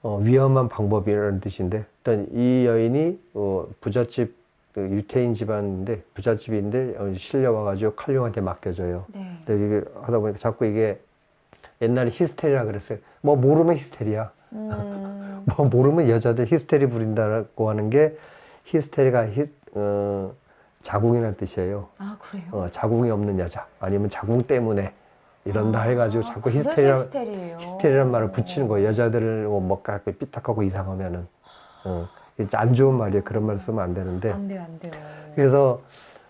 위험한 방법이라는 뜻인데 일단 이 여인이 부잣집 유태인 집안인데 부잣집인데 실려와가지고 칼 융한테 맡겨져요.
네.
근데 이게 하다 보니까 자꾸 이게 옛날에 히스테리라 그랬어요. 뭐 모르면 히스테리야. 뭐 모르면 여자들 히스테리 부린다고 하는 게 히스테리가 자궁이라는 뜻이에요.
아, 그래요?
자궁이 없는 여자 아니면 자궁 때문에 이런다 해가지고 자꾸
그래서
히스테리란
히스테리예요.
말을 붙이는 거예요. 여자들을 뭐 삐딱하고 이상하면은 안 좋은 말이에요. 그런 말 쓰면 안 되는데.
안 돼요, 안 돼요.
그래서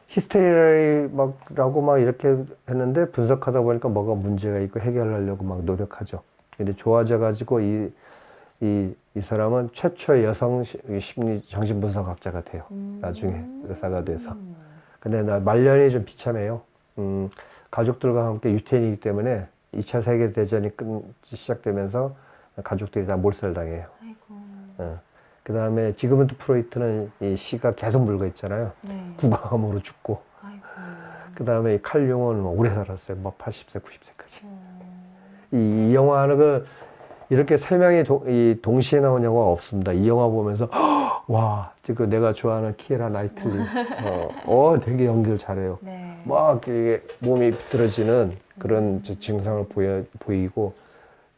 히스테리라고 막 이렇게 했는데 분석하다 보니까 뭐가 문제가 있고 해결하려고 막 노력하죠. 근데 좋아져 가지고 이 사람은 최초의 여성 심리 정신분석학자가 돼요. 나중에 의사가 돼서. 근데 말년이 좀 비참해요. 가족들과 함께 유태인이기 때문에 2차 세계대전이 시작되면서 가족들이 다 몰살당해요.
아이고.
그 다음에 지그문트 프로이트는 이 시가 계속 물고 있잖아요.
네.
구강암으로 죽고.
아이고.
그 다음에 칼 융은 오래 살았어요. 뭐 80세, 90세까지. 이 영화는 이렇게 세 명이 동시에 나온 영화가 없습니다. 이 영화 보면서 와, 지금 내가 좋아하는 키에라 나이틀리, 되게 연기를 잘해요.
네.
막 이게 몸이 비틀어지는 그런 증상을 보이고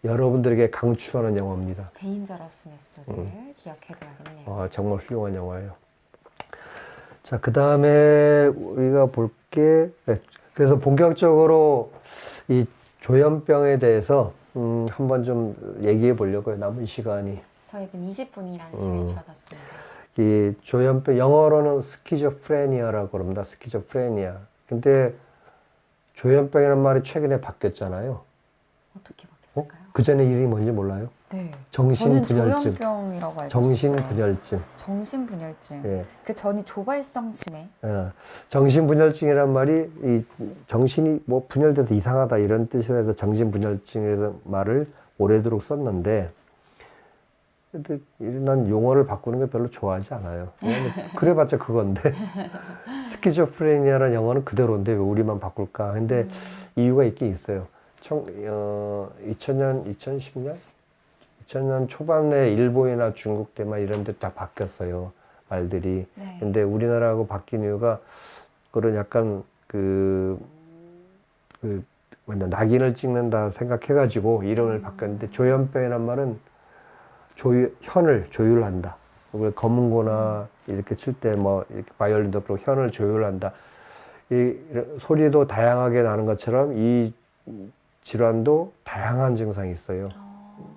여러분들에게 강추하는 영화입니다.
데인저러스 메소드를 기억해둬야겠네요.
정말 훌륭한 영화예요. 자, 그 다음에 우리가 볼 게, 그래서 본격적으로 이 조현병에 대해서 한번 좀 얘기해 보려고요. 남은 시간이.
저에겐 20분이라는 시간이 주어졌습니다.
이 조현병, 영어로는 스키조프레니아라고 그럽니다. 스키조프레니아. 근데 조현병이라는 말이 최근에 바뀌었잖아요.
어떻게 바뀌었을까요?
그 전에 이름이 뭔지 몰라요?
네.
정신분열증.
저는 조현병이라고 알고
정신분열증.
정신분열증.
예.
그 전이 조발성 치매.
정신분열증이란 말이 이 정신이 뭐 분열돼서 이상하다 이런 뜻으로 해서 정신분열증이라는 말을 오래도록 썼는데 근데 난 용어를 바꾸는 게 별로 좋아하지 않아요. 그래봤자 그건데 스키조프레니아라는 영어는 그대로인데 왜 우리만 바꿀까? 근데 이유가 있긴 있어요. 2000년 초반에 일본이나 중국 때만 이런 데 다 바뀌었어요. 말들이.
네.
근데 우리나라하고 바뀐 이유가 그런 약간 낙인을 찍는다 생각해가지고 이름을 바꿨는데 조현병이란 말은 현을 조율한다. 검은고나 이렇게 칠 때 뭐 이렇게 바이올린도 그렇고 현을 조율한다. 이 소리도 다양하게 나는 것처럼 이 질환도 다양한 증상이 있어요.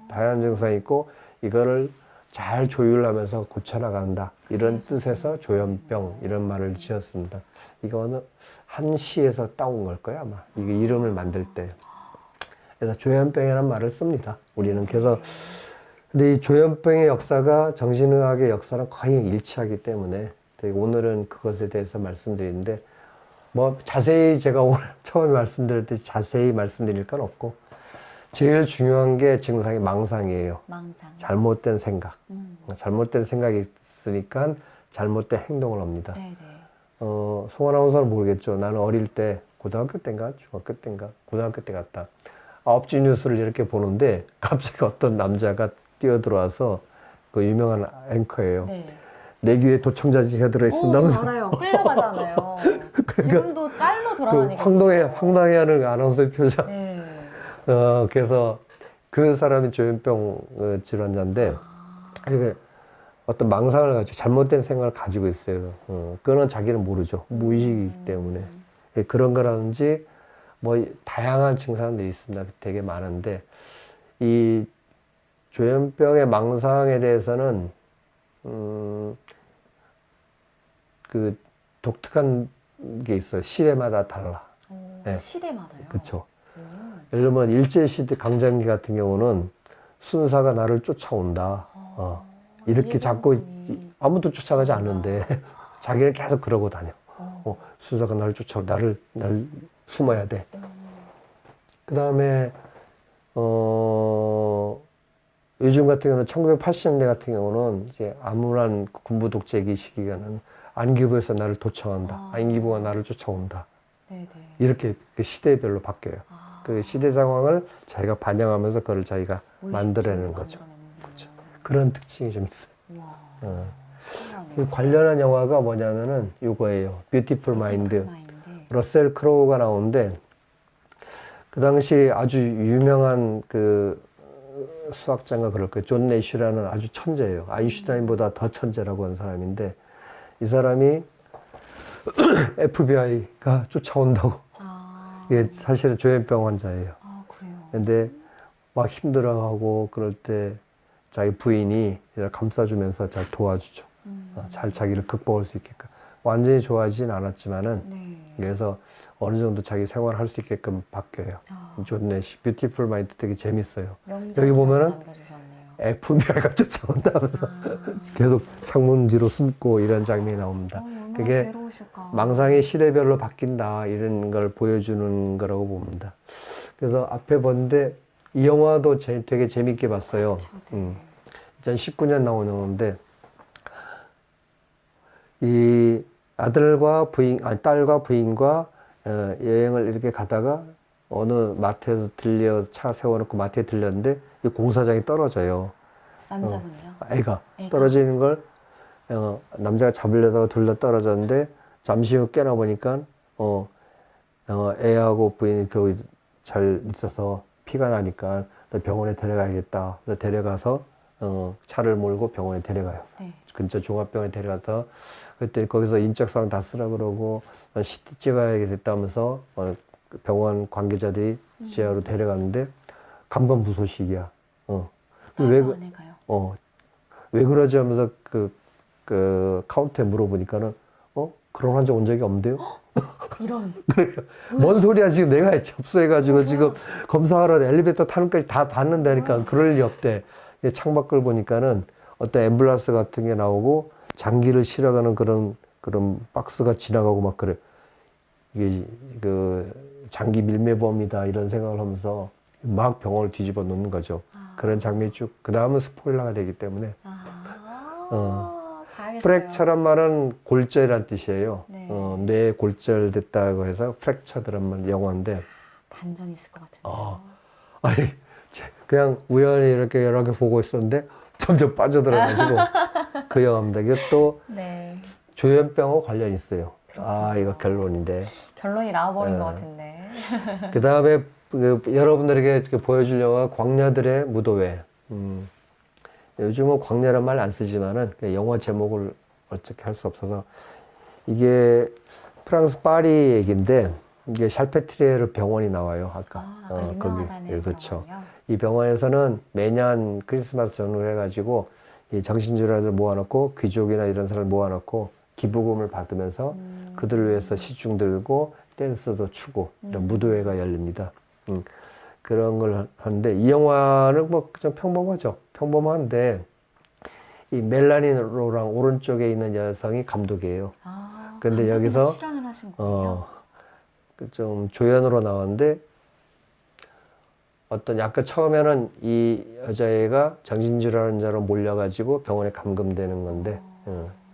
다양한 증상이 있고 이거를 잘 조율하면서 고쳐나간다. 이런
그래서
뜻에서 조현병 이런 말을 지었습니다. 이거는 한 시에서 따온 걸 거야 아마. 이게 이름을 만들 때. 그래서 조현병이라는 말을 씁니다. 우리는 그래서 근데 이 조현병의 역사가 정신의학의 역사랑 거의 일치하기 때문에 되게 오늘은 그것에 대해서 말씀드리는데 뭐 자세히 제가 오늘 처음에 말씀드렸듯이 자세히 말씀드릴 건 없고 제일 중요한 게 증상이 망상이에요.
망상.
잘못된 생각. 잘못된 생각이 있으니까 잘못된 행동을 합니다.
네네.
송 아나운서는 모르겠죠. 나는 어릴 때 고등학교 때인가 중학교 때인가 고등학교 때 같다. 9시 뉴스를 이렇게 보는데 갑자기 어떤 남자가 뛰어들어와서 그 유명한 앵커예요.
네.
내 귀에 도청자지가
오,
들어있습니다.
저 알아요. 끌려가잖아요. 지금도 짤로
그
돌아다니고.
황당해하는 아나운서의 표정.
네.
그래서 그 사람이 조현병 질환자인데 이게 어떤 망상을 가지고 잘못된 생각을 가지고 있어요. 그거는 자기는 모르죠. 무의식이기 때문에. 예, 그런 거라든지 뭐 다양한 증상들이 있습니다. 되게 많은데 이 조현병의 망상에 대해서는 그 독특한 게 있어요. 시대마다 달라. 네.
시대마다요.
그렇죠. 예를 들면 일제시대 강점기 같은 경우는 순사가 나를 쫓아온다. 이렇게 자꾸 아무도 쫓아가지 않는데 자기는 계속 그러고 다녀. 순사가 나를 쫓아오고 날 숨어야 돼. 그 다음에 요즘 같은 경우는 1980년대 같은 경우는 이제 암울한 군부 독재기 시기가는 안기부에서 나를 도청한다. 안기부가 나를 쫓아온다.
네네.
이렇게 그 시대별로 바뀌어요. 그 시대 상황을 자기가 반영하면서 그걸 자기가 만들어내는 거죠. 그렇죠. 그런 특징이 좀 있어요.
와.
그 관련한 영화가 뭐냐면은 이거예요. 뷰티풀 마인드. 러셀 크로우가 나오는데 그 당시 아주 유명한 그 수학자인가 그럴 거예요. 존 내쉬라는 아주 천재예요. 아인슈타인보다 더 천재라고 하는 사람인데 이 사람이 FBI가 쫓아온다고. 이게 사실은 조현병 환자예요.
그래요.
근데 막 힘들어하고 그럴 때 자기 부인이 감싸주면서 잘 도와주죠. 잘 자기를 극복할 수 있게끔. 완전히 좋아하진 않았지만은
네.
그래서 어느 정도 자기 생활을 할 수 있게끔 바뀌어요. 존 내쉬 뷰티풀 마인드 되게 재밌어요. 여기 보면은
남겨주셨네요.
FBI가 쫓아온다면서 계속 창문 뒤로 숨고 이런 장면이 나옵니다. 그게
괴로우실까.
망상이 시대별로 바뀐다 이런 걸 보여주는 거라고 봅니다. 그래서 앞에 봤는데 이 영화도 되게 재밌게 봤어요.
네.
2019년 나온 영화인데 이 아들과 부인, 아니 딸과 부인과 여행을 이렇게 가다가 어느 마트에서 차 세워놓고 마트에 들렸는데 이 공사장이 떨어져요.
남자분이요?
애가 떨어지는 걸 남자가 잡으려다가 둘 다 떨어졌는데 잠시 후 깨나 보니까 애하고 부인이 거기 잘 있어서 피가 나니까 너 병원에 데려가야겠다. 그래서 데려가서 차를 몰고 병원에 데려가요.
네.
근처 종합병원에 데려가서 그때 거기서 인적사항 다 쓰라 그러고 CT 찍어야겠다면서 병원 관계자들이 지하로 데려갔는데 감감무소식이야. 왜 그러지 하면서 그 카운터에 물어보니까는 그런 환자 온 적이 없는데요?
이런.
그러니까 뭔 소리야 지금 내가 접수해가지고 지금 검사하러 엘리베이터 타는 까지 다 봤는다니까 그럴 리 없대. 창밖을 보니까는 어떤 앰뷸런스 같은 게 나오고 장기를 실어가는 그런 박스가 지나가고 막 그래. 이게 그 장기 밀매범이다 이런 생각을 하면서 막 병원을 뒤집어 놓는 거죠. 그런 장면이 쭉. 그 다음은 스포일러가 되기 때문에.
봐야겠어요.
프랙처란 말은 골절이란 뜻이에요.
네.
뇌에 골절됐다고 해서 프랙처드란 영어인데.
반전 있을 것 같은데요.
아니 그냥 우연히 이렇게 여러 개 보고 있었는데 점점 빠져들어가지고 그 영화입니다. 이게 또
네.
조현병하고 관련이 있어요.
그렇구나.
이거 결론인데.
결론이 나와버린 것 같은데.
그 다음에 여러분들에게 보여줄 영화 광야들의 무도회. 요즘은 광야란 말 안 쓰지만은 영화 제목을 어떻게 할 수 없어서 이게 프랑스 파리 얘기인데 이게 샬페트리에르 병원이 나와요. 아까
유명하다는
거기. 그렇죠.
병원이요?
이 병원에서는 매년 크리스마스 전후를 해가지고 이 정신질환을 모아놓고 귀족이나 이런 사람을 모아놓고 기부금을 받으면서 그들을 위해서 시중 들고 댄스도 추고 이런 무도회가 열립니다. 그런 걸 하는데 이 영화는 뭐 그냥 평범하죠. 평범한데 이 멜라니 로랑 오른쪽에 있는 여성이 감독이에요.
아,
근데
감독님이
여기서
출연을 하신 거예요?
좀 조연으로 나왔는데 어떤 약간 처음에는 이 여자애가 정신질환자로 몰려가지고 병원에 감금되는 건데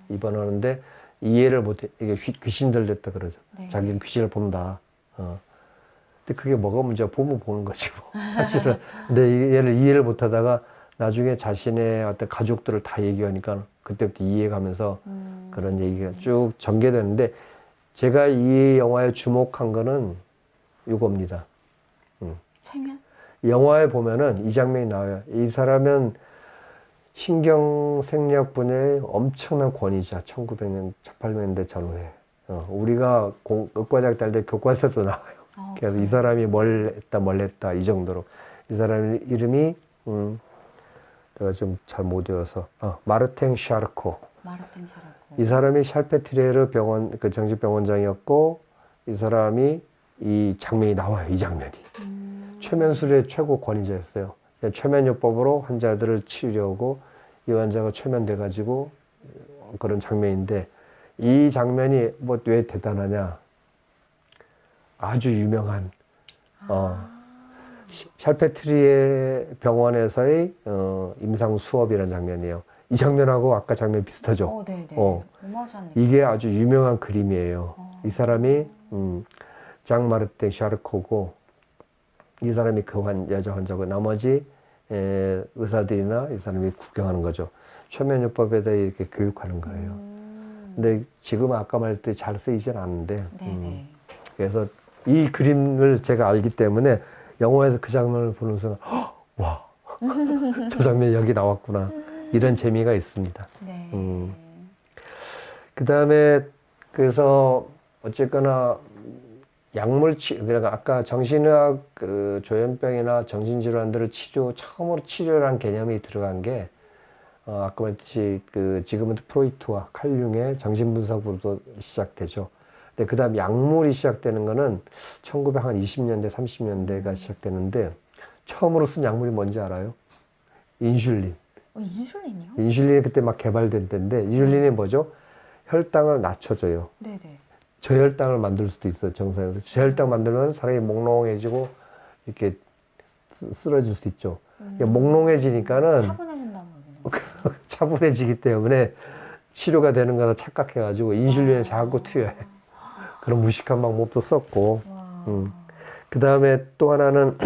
입원하는데 이해를 못해. 이게 귀신들 됐다 그러죠.
네.
자기는 귀신을 본다. 근데 그게 뭐가 문제야? 보면 보는 거지 뭐. 사실은. 근데 얘를 이해를 못하다가 나중에 자신의 어떤 가족들을 다 얘기하니까 그때부터 이해가면서 그런 얘기가 쭉 전개되는데 제가 이 영화에 주목한 거는 이겁니다.
체면?
영화에 보면은 이 장면이 나와요. 이 사람은 신경생리학 분야의 엄청난 권위자. 1900년, 1800년대 전후에. 우리가 의과대학 다닐 때 교과서도 나와요. 그래서 이 사람이 뭘 했다 이 정도로. 이 사람 이름이 내가 좀 잘 못 외워서 마르탱 샤르코.
마르틴 샤르코.
이 사람이 샬페트리에르 병원 그 정신병원장이었고 이 사람이 이 장면이 나와요. 이 장면이. 최면술의 최고 권위자였어요. 최면요법으로 환자들을 치료하고 이 환자가 최면돼가지고 그런 장면인데 이 장면이 뭐 왜 대단하냐? 아주 유명한 샬페트리에 병원에서의 임상 수업이라는 장면이에요. 이 장면하고 아까 장면 비슷하죠?
네네. 오마주한
이게 아주 유명한 그림이에요. 이 사람이 장 마르탱 샤르코고 이 사람이 그 여자 환자고 나머지 의사들이나 이 사람이 구경하는 거죠. 최면요법에 대해 이렇게 교육하는 거예요. 근데 지금 아까 말했듯이 잘 쓰이진 않는데
네네.
그래서 이 그림을 제가 알기 때문에 영화에서 그 장면을 보는 순간 와, 저 장면이 여기 나왔구나 이런 재미가 있습니다.
네.
그 다음에 그래서 어쨌거나 그러니까 아까 정신의학 그 조현병이나 정신질환들을 처음으로 치료라는 개념이 들어간 게 아까 말했듯이 그 지그문드 프로이트와 칼 융의 정신분석으로도 시작되죠. 근데 그 다음 약물이 시작되는 거는 1920년대, 30년대가 시작되는데 처음으로 쓴 약물이 뭔지 알아요? 인슐린.
인슐린이요?
인슐린이 그때 막 개발된 때인데 인슐린이 뭐죠? 혈당을 낮춰줘요.
네네.
저혈당을 만들 수도 있어요, 정상에서. 저혈당 만들면 사람이 몽롱해지고, 이렇게 쓰러질 수 있죠. 몽롱해지니까는
차분해진다는 거예요.
차분해지기 때문에 치료가 되는 거라 착각해가지고 인슐린을 자꾸 투여해. 그런 무식한 방법도 썼고. 그 다음에 또 하나는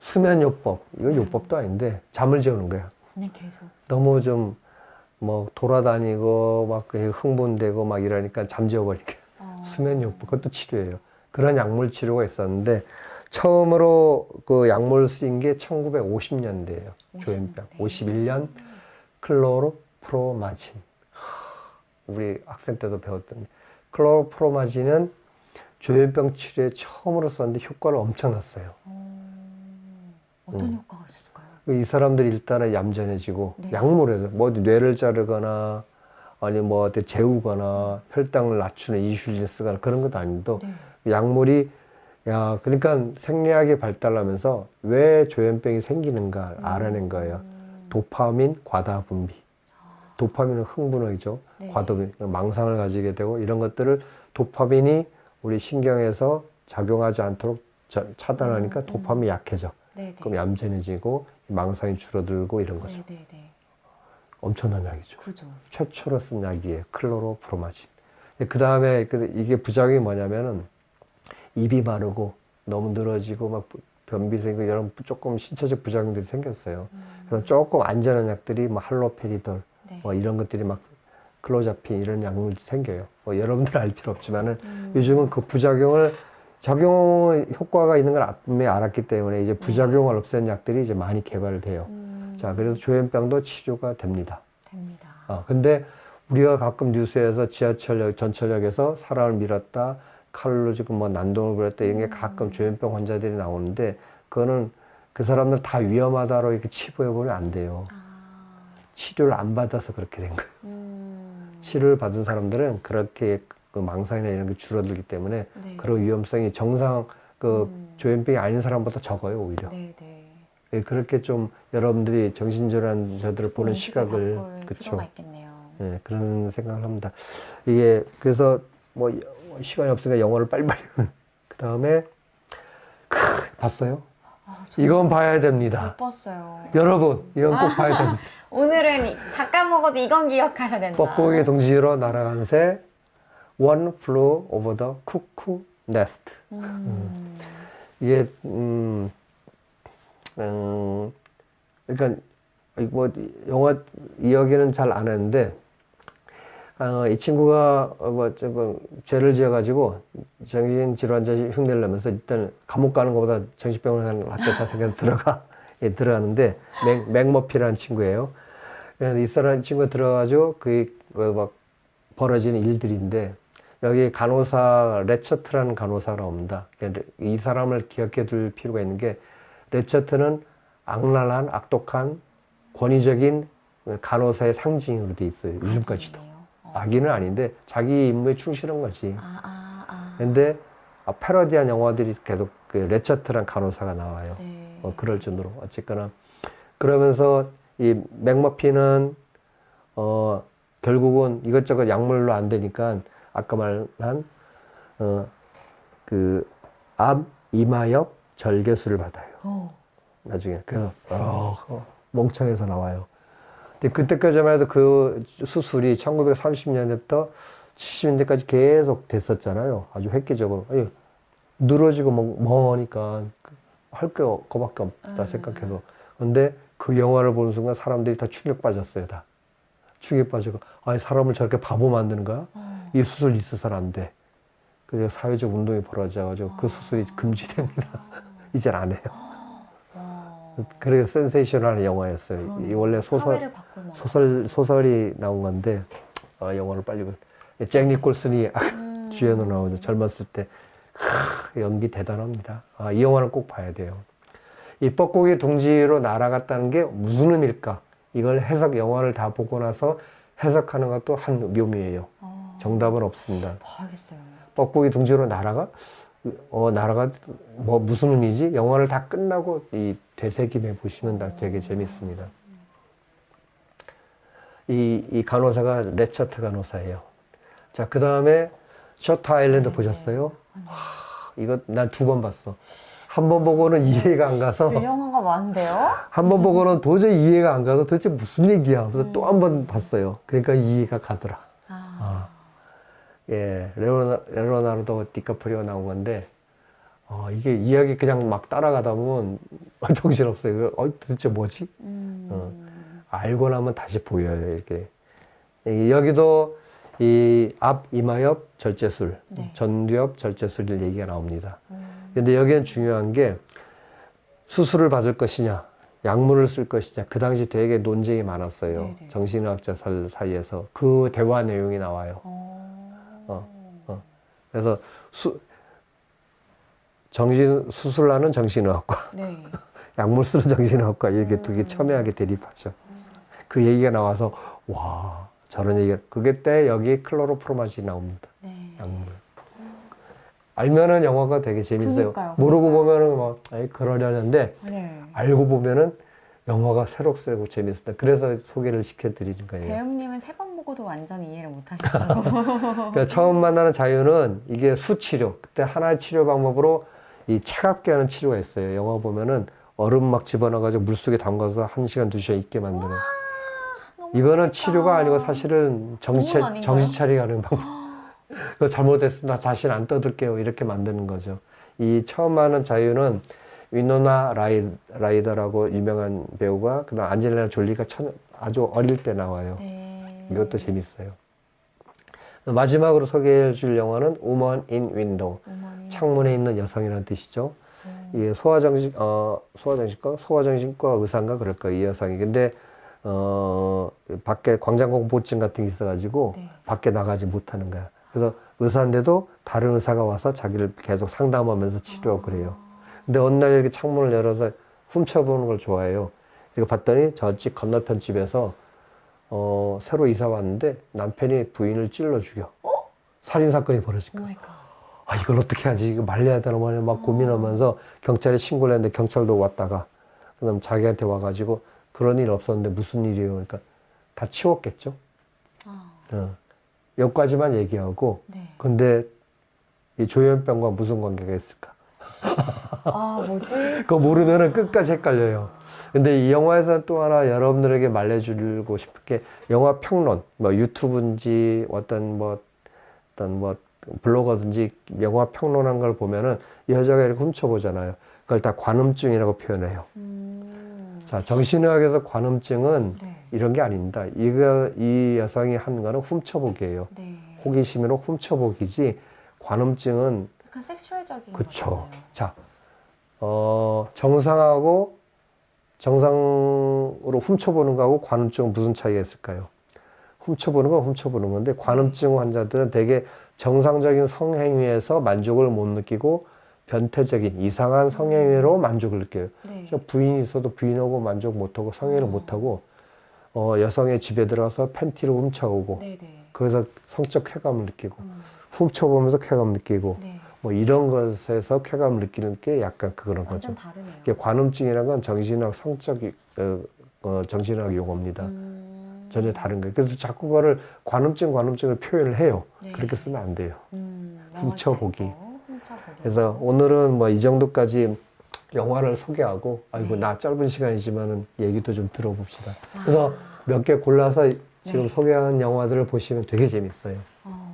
수면요법. 이건 요법도 아닌데, 잠을 재우는 거야.
네, 계속.
너무 좀, 뭐, 돌아다니고, 막, 흥분되고, 막 이러니까 잠재워버리니까. 수면요법. 그것도 치료예요. 그런 약물 치료가 있었는데, 처음으로 그 약물 쓰인 게 1950년대예요. 조현병. 51년 클로로프로마진. 우리 학생 때도 배웠던. 클로로프로마진은 조현병 치료에 처음으로 썼는데 효과를 엄청났어요.
어떤 효과가 있었을까요?
이 사람들이 일단은 얌전해지고
네.
약물에서 뭐 뇌를 자르거나 아니 뭐 어때 재우거나 혈당을 낮추는 인슐린 쓰거나 그런 것도 아닌데 약물이 그러니까 생리학이 발달하면서 왜 조현병이 생기는가 알아낸 거예요. 도파민 과다 분비. 도파민은 흥분이죠. 과다 분비, 망상을 가지게 되고 이런 것들을 도파민이 우리 신경에서 작용하지 않도록 차단하니까 도파민이 약해져. 그럼 얌전해지고 망상이 줄어들고 이런 거죠. 엄청난 약이죠.
그죠.
최초로 쓴 약이에요. 클로로프로마진. 그 다음에 이게 부작용이 뭐냐면은 입이 마르고 너무 늘어지고 막 변비 생기고 이런 조금 신체적 부작용들이 생겼어요. 그래서 조금 안전한 약들이 뭐 할로페리돌 뭐 이런 것들이 막 클로자핀 이런 약물이 생겨요. 뭐 여러분들 알 필요 없지만은 요즘은 그 작용 효과가 있는 걸 분명히 알았기 때문에 이제 부작용을 없애는 약들이 이제 많이 개발돼요. 자, 그래서 조현병도 치료가 됩니다. 근데 우리가 가끔 뉴스에서 지하철역, 전철역에서 사람을 밀었다, 칼로 지금 뭐 난동을 부렸다 이런 게 가끔 조현병 환자들이 나오는데 그거는 그 사람들 다 위험하다로 이렇게 치부해보면 안 돼요. 치료를 안 받아서 그렇게 된 거예요. 치료를 받은 사람들은 그렇게 그 망상이나 이런 게 줄어들기 때문에
네.
그런 위험성이 정상 그 조현병이 아닌 사람보다 적어요, 오히려.
네, 네.
예, 그렇게 좀 여러분들이 정신질환자들을 보는
인식을
시각을
바꿀
그쵸.
필요가 있겠네요.
예, 그런 생각을 합니다. 이게 그래서 뭐 시간이 없으니까 영화를 빨리빨리 그 다음에 봤어요?
아, 저는
이건 봐야
못
됩니다.
봤어요.
여러분, 이건 꼭 봐야 됩니다.
오늘은 다 까먹어도 이건 기억하셔야 된다.
뻐꾸기 둥지로 날아간 새 One Flew Over the Cuckoo Nest. 이게 그러니까 뭐 영화 이야기는 잘 안 했는데 이 친구가 뭐 조금 죄를 지어가지고 정신질환자 흉내를 내면서 일단 감옥 가는 것보다 정신병원에 가는 게 낫겠다 생각해서 들어가는데 맥머피라는 친구예요. 이 사람 친구가 들어가가지고 막 벌어지는 일들인데 여기 간호사 레처트라는 간호사가 나옵니다. 이 사람을 기억해 둘 필요가 있는 게 레처트는 악랄한 악독한 권위적인 간호사의 상징으로 돼 있어요. 요즘까지도. 악인은 아닌데 자기 임무에 충실한 거지. 근데 패러디한 영화들이 계속 그 레처트란 간호사가 나와요.
네.
그럴 정도로 어쨌거나 그러면서 이 맥머피는 결국은 이것저것 약물로 안 되니까 아까 말한 그 앞 이마옆 절개술을 받아요. 나중에 멍청해서 나와요. 근데 그때까지만 해도 그 수술이 1930년대부터 70년대까지 계속 됐었잖아요. 아주 획기적으로. 아니, 늘어지고 멍하니까 할 게 그거밖에 없다 생각해서. 근데 그 영화를 보는 순간 사람들이 다 충격 빠졌어요. 다. 충격 빠지고 아니 사람을 저렇게 바보 만드는 거야? 이 수술 있어서는 안 돼. 그래서 사회적 운동이 벌어져가지고 그 수술이 금지됩니다. 이젠 안 해요. 그래서 센세이셔널한 영화였어요. 이 원래 소설이 나온 건데 영화를 빨리 잭 니콜슨이 주연으로 나오죠. 젊었을 때 연기 대단합니다. 이 영화는 꼭 봐야 돼요. 이 뻐꾸기 둥지로 날아갔다는 게 무슨 의미일까? 이걸 영화를 다 보고 나서 해석하는 것도 한 묘미예요. 정답은 없습니다.
봐야겠어요.
뻐꾸기 둥지로 뭐 무슨 의미지? 영화를 다 끝나고 이 되새김해 보시면 다 되게 재밌습니다. 이 간호사가 레처트 간호사예요. 자, 그 다음에 셔터 아일랜드 보셨어요? 이거 난 2번 봤어. 한 번 보고는 이해가 안 가서.
그 영화가 많은데요?
한 번 보고는 도저히 이해가 안 가서 도대체 무슨 얘기야. 그래서 또 한 번 봤어요. 그러니까 이해가 가더라. 예, 레오나르도 디카프리오 나온 건데, 이게 이야기 그냥 막 따라가다 보면 정신없어요. 도대체 뭐지? 알고 나면 다시 보여요, 이렇게. 여기도 이 앞 이마옆 절제술,
네.
전두엽 절제술 얘기가 나옵니다. 근데 여기는 중요한 게 수술을 받을 것이냐, 약물을 쓸 것이냐, 그 당시 되게 논쟁이 많았어요.
네네.
정신의학자 사이에서. 그 대화 내용이 나와요. 그래서 수술하는 정신의학과,
네.
약물 쓰는 정신의학과 이게 두 개 첨예하게 대립하죠. 그 얘기가 나와서 와 저런 얘기가 그게 때 여기 클로로프로마시 나옵니다.
네.
약물. 알면은 영화가 되게 재밌어요.
그러니까요.
모르고 보면은 막 그러려는데
네.
알고 보면은 영화가 새록새록 재밌습니다. 그래서 소개를 시켜드리는 거예요.
배우님은 3번 보고도 완전히 이해를 못 하셨다고.
그러니까 처음 만나는 자유는 이게 수치료. 그때 하나의 치료 방법으로 이 차갑게 하는 치료가 있어요. 영화 보면은 얼음 막 집어넣어가지고 물속에 담가서 1시간, 2시간 있게 만드는. 이거는 치료가 아니고 사실은 정신 차리게 하는 방법. 그거 잘못했으면 나 자신 안 떠들게요. 이렇게 만드는 거죠. 이 처음 하는 자유는 위노나 라이더라고 유명한 배우가 그다음 안젤리나 졸리가 아주 어릴 때 나와요.
네.
이것도 재밌어요. 마지막으로 소개해 줄 영화는 Woman in Window. 창문에 있는 여성이라는 뜻이죠. 이게 소아정신과 의사인가 그럴 거예요. 이 여성이. 근데 밖에 광장공포증 같은 게 있어가지고
네.
밖에 나가지 못하는 거야. 그래서 의사인데도 다른 의사가 와서 자기를 계속 상담하면서 치료하고 그래요. 근데 어느 날 이렇게 창문을 열어서 훔쳐보는 걸 좋아해요. 이거 봤더니 저집 건너편 집에서 새로 이사 왔는데 남편이 부인을 찔러 죽여. 살인 사건이 벌어진 거야.
오마이갓.
아, 이걸 어떻게 하지? 이거 말려야 되나 말이야. 막 고민하면서 경찰에 신고를 했는데 경찰도 왔다가 그다음 자기한테 와가지고 그런 일 없었는데 무슨 일이에요? 그러니까 다 치웠겠죠. 여기까지만 얘기하고
네.
근데 이 조현병과 무슨 관계가 있을까?
아, 뭐지?
그거 모르면은 끝까지 헷갈려요. 근데 이 영화에서 또 하나 여러분들에게 말해주고 싶은 게 영화 평론, 뭐 유튜브인지 어떤 뭐 블로거든지 영화 평론한 걸 보면은 여자가 이렇게 훔쳐보잖아요. 그걸 다 관음증이라고 표현해요. 자, 정신의학에서 관음증은
네.
이런 게 아닙니다. 이 여성이 한 거는 훔쳐보기예요.
네.
호기심으로 훔쳐보기지 관음증은
약간 섹슈얼적인
그쵸.
거잖아요.
자, 정상하고 정상으로 훔쳐보는 거하고 관음증은 무슨 차이가 있을까요? 훔쳐보는 건 훔쳐보는 건데 관음증 환자들은 대개 정상적인 성행위에서 만족을 못 느끼고 변태적인 이상한 성행위로 만족을 느껴요.
네.
부인이 있어도 부인하고 만족 못하고 성행위를 못하고 여성의 집에 들어가서 팬티를 훔쳐오고
네네.
거기서 성적 쾌감을 느끼고 훔쳐보면서 쾌감 느끼고
네.
뭐 이런 것에서 쾌감을 느끼는 게 약간 그런 거죠.
완전 다르네요.
이게 관음증이라는 건 정신학 성적 정신학 용어입니다. 전혀 다른 거예요. 그래서 자꾸 그거를 관음증을 표현을 해요.
네.
그렇게 쓰면 안 돼요.
명확히
훔쳐보기.
알고, 훔쳐보기.
그래서 오늘은 뭐 이 정도까지 영화를 소개하고 아이고
네.
나 짧은 시간이지만은 얘기도 좀 들어봅시다. 그래서 몇 개 골라서 지금
네.
소개한 영화들을 보시면 되게 재밌어요.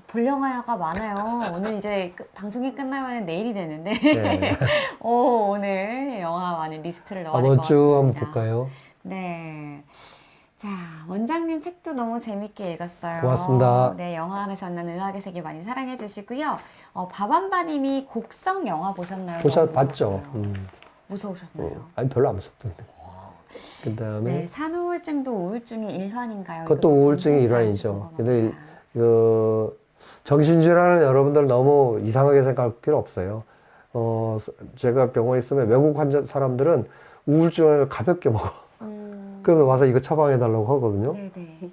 볼 영화가 많아요. 오늘 이제 방송이 끝나면 내일이 되는데
네.
오늘 영화 많은 리스트를 넣어야 될 것
한번 쭉 한번
같습니다.
볼까요?
네. 자, 원장님 책도 너무 재밌게 읽었어요.
고맙습니다.
네, 영화 안에서 만나는 의학의 세계 많이 사랑해 주시고요. 바밤바님이 곡성 영화 보셨나요? 너무
봤죠.
무서웠어요. 무서우셨나요?
아니 별로 안 무섭던데. 그 다음에
네, 산후우울증도 우울증의 일환인가요?
그것도
이것도
우울증의
정신질환인지
일환이죠. 근데
궁금합니다.
정신질환은 여러분들 너무 이상하게 생각할 필요 없어요. 제가 병원에 있으면 외국 환자 사람들은 우울증을 가볍게 먹어. 그래서 와서 이거 처방해 달라고 하거든요.
네네.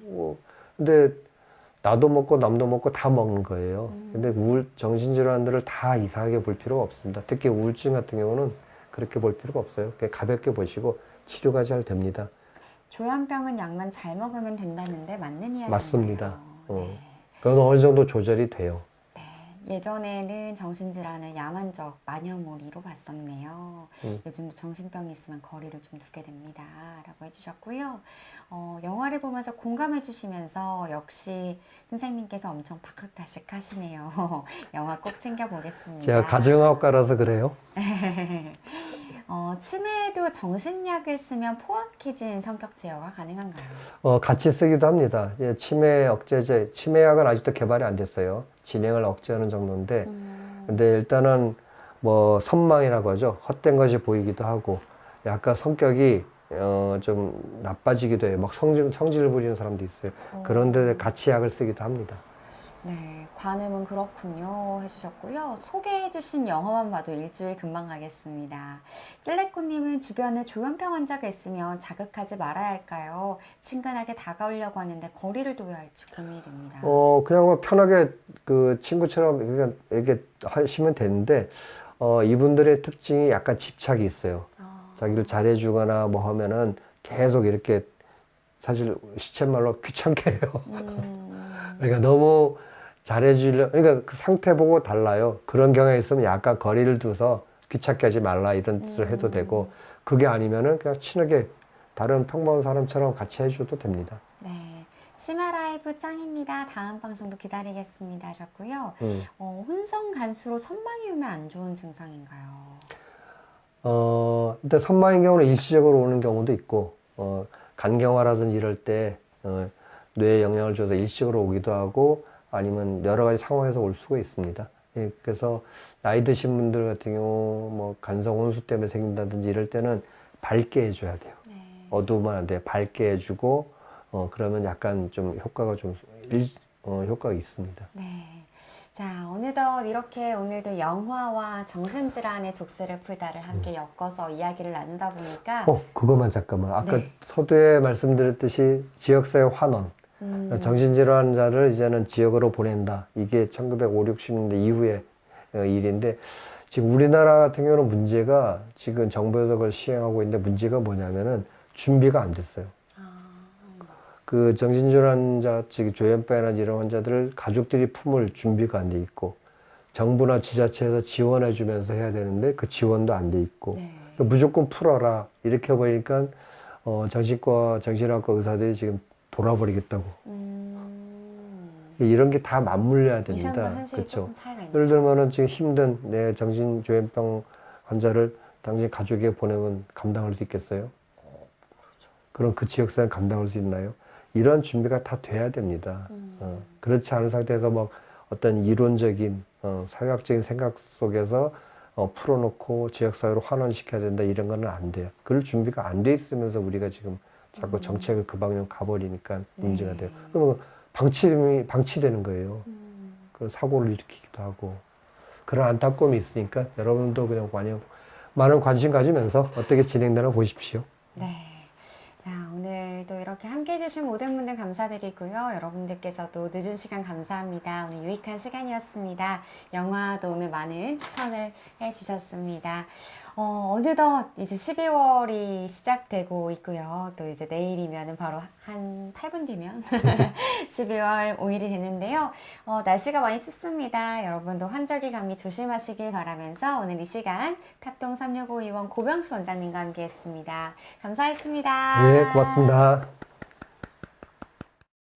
근데 나도 먹고 남도 먹고 다 먹는 거예요. 근데 정신질환들을 다 이상하게 볼 필요가 없습니다. 특히 우울증 같은 경우는 그렇게 볼 필요가 없어요. 그냥 가볍게 보시고 치료가 잘 됩니다.
조현병은 약만 잘 먹으면 된다는데 맞는 이야기인가요?
맞습니다.
네.
그건 어느 정도 조절이 돼요.
예전에는 정신질환을 야만적 마녀몰이로 봤었네요. 요즘도 정신병이 있으면 거리를 좀 두게 됩니다. 라고 해주셨고요. 영화를 보면서 공감해 주시면서 역시 선생님께서 엄청 박학다식 하시네요. 영화 꼭 챙겨보겠습니다.
제가 가정학과라서 그래요.
치매에도 정신약을 쓰면 포악해진 성격 제어가 가능한가요?
같이 쓰기도 합니다. 치매 억제제, 치매약은 아직도 개발이 안 됐어요. 진행을 억제하는 정도인데, 근데 일단은 뭐 선망이라고 하죠. 헛된 것이 보이기도 하고, 약간 성격이 좀 나빠지기도 해요. 막 성질 부리는 사람도 있어요. 그런데 같이 약을 쓰기도 합니다.
네, 관음은 그렇군요 해주셨고요. 소개해주신 영화만 봐도 일주일 금방 가겠습니다. 찔레코님은 주변에 조현병 환자가 있으면 자극하지 말아야 할까요? 친근하게 다가오려고 하는데 거리를 둬야 할지 고민이 됩니다.
그냥 뭐 편하게 그 친구처럼 그냥 이렇게 하시면 되는데, 이분들의 특징이 약간 집착이 있어요. 자기를 잘해주거나 뭐 하면은 계속 이렇게 사실 시쳇말로 귀찮게 해요. 그러니까 너무 그러니까 그 상태 보고 달라요. 그런 경우에 있으면 약간 거리를 두서 귀찮게 하지 말라 이런 뜻을 해도 되고, 그게 아니면은 그냥 친하게 다른 평범한 사람처럼 같이 해줘도 됩니다.
네, 심야 라이브 짱입니다. 다음 방송도 기다리겠습니다 하셨고요. 혼성 간수로 선망이 오면 안 좋은 증상인가요?
일단 선망인 경우는 일시적으로 오는 경우도 있고, 간경화라든지 이럴 때 뇌에 영향을 줘서 일시적으로 오기도 하고, 아니면 여러 가지 상황에서 올 수가 있습니다. 예, 그래서 나이 드신 분들 같은 경우 뭐 간성 혼수 때문에 생긴다든지 이럴 때는 밝게 해줘야 돼요.
네.
어두우면 안 돼요. 밝게 해주고 그러면 약간 좀 효과가 효과가 있습니다.
네. 자, 어느덧 이렇게 오늘도 영화와 정신질환의 족쇄를 풀다를 함께 엮어서 이야기를 나누다 보니까
그것만 잠깐만. 아까
네.
서두에 말씀드렸듯이 지역사회 환원. 정신질환자를 이제는 지역으로 보낸다. 이게 1950, 60년대 이후의 일인데 지금 우리나라 같은 경우는 문제가 지금 정부에서 그걸 시행하고 있는데 문제가 뭐냐면은 준비가 안 됐어요. 그 정신질환자, 즉 조현병이나 이런 환자들을 가족들이 품을 준비가 안 돼 있고 정부나 지자체에서 지원해 주면서 해야 되는데 그 지원도 안 돼 있고
네.
무조건 풀어라 이렇게 보니까 정신과 정신학과 의사들이 지금 돌아버리겠다고 이런 게 다 맞물려야
이상과
됩니다.
현실이
그렇죠.
조금 차이가 있네요.
예를 들면은 지금 힘든 내 정신조현병 환자를 당신 가족에게 보내면 감당할 수 있겠어요? 그럼 그 지역사회 감당할 수 있나요? 이런 준비가 다 돼야 됩니다. 그렇지 않은 상태에서 뭐 어떤 이론적인 사회학적인 생각 속에서 풀어놓고 지역사회로 환원시켜야 된다 이런 거는 안 돼요. 그럴 준비가 안 돼 있으면서 우리가 지금 자꾸 정책을 그 방향으로 가버리니까 문제가 돼요. 그러면 방치되는 거예요. 그 사고를 일으키기도 하고 그런 안타까움이 있으니까 여러분도 그냥 많은 관심 가지면서 어떻게 진행되나 보십시오.
네. 자, 오늘도 이렇게 함께 해주신 모든 분들 감사드리고요. 여러분들께서도 늦은 시간 감사합니다. 오늘 유익한 시간이었습니다. 영화도 오늘 많은 추천을 해주셨습니다. 어느덧 이제 12월이 시작되고 있고요. 또 이제 내일이면은 바로 한 8분 뒤면 12월 5일이 되는데요. 날씨가 많이 춥습니다. 여러분도 환절기 감기 조심하시길 바라면서 오늘 이 시간 탑동 365 의원 고병수 원장님과 함께 했습니다. 감사했습니다.
네, 고맙습니다.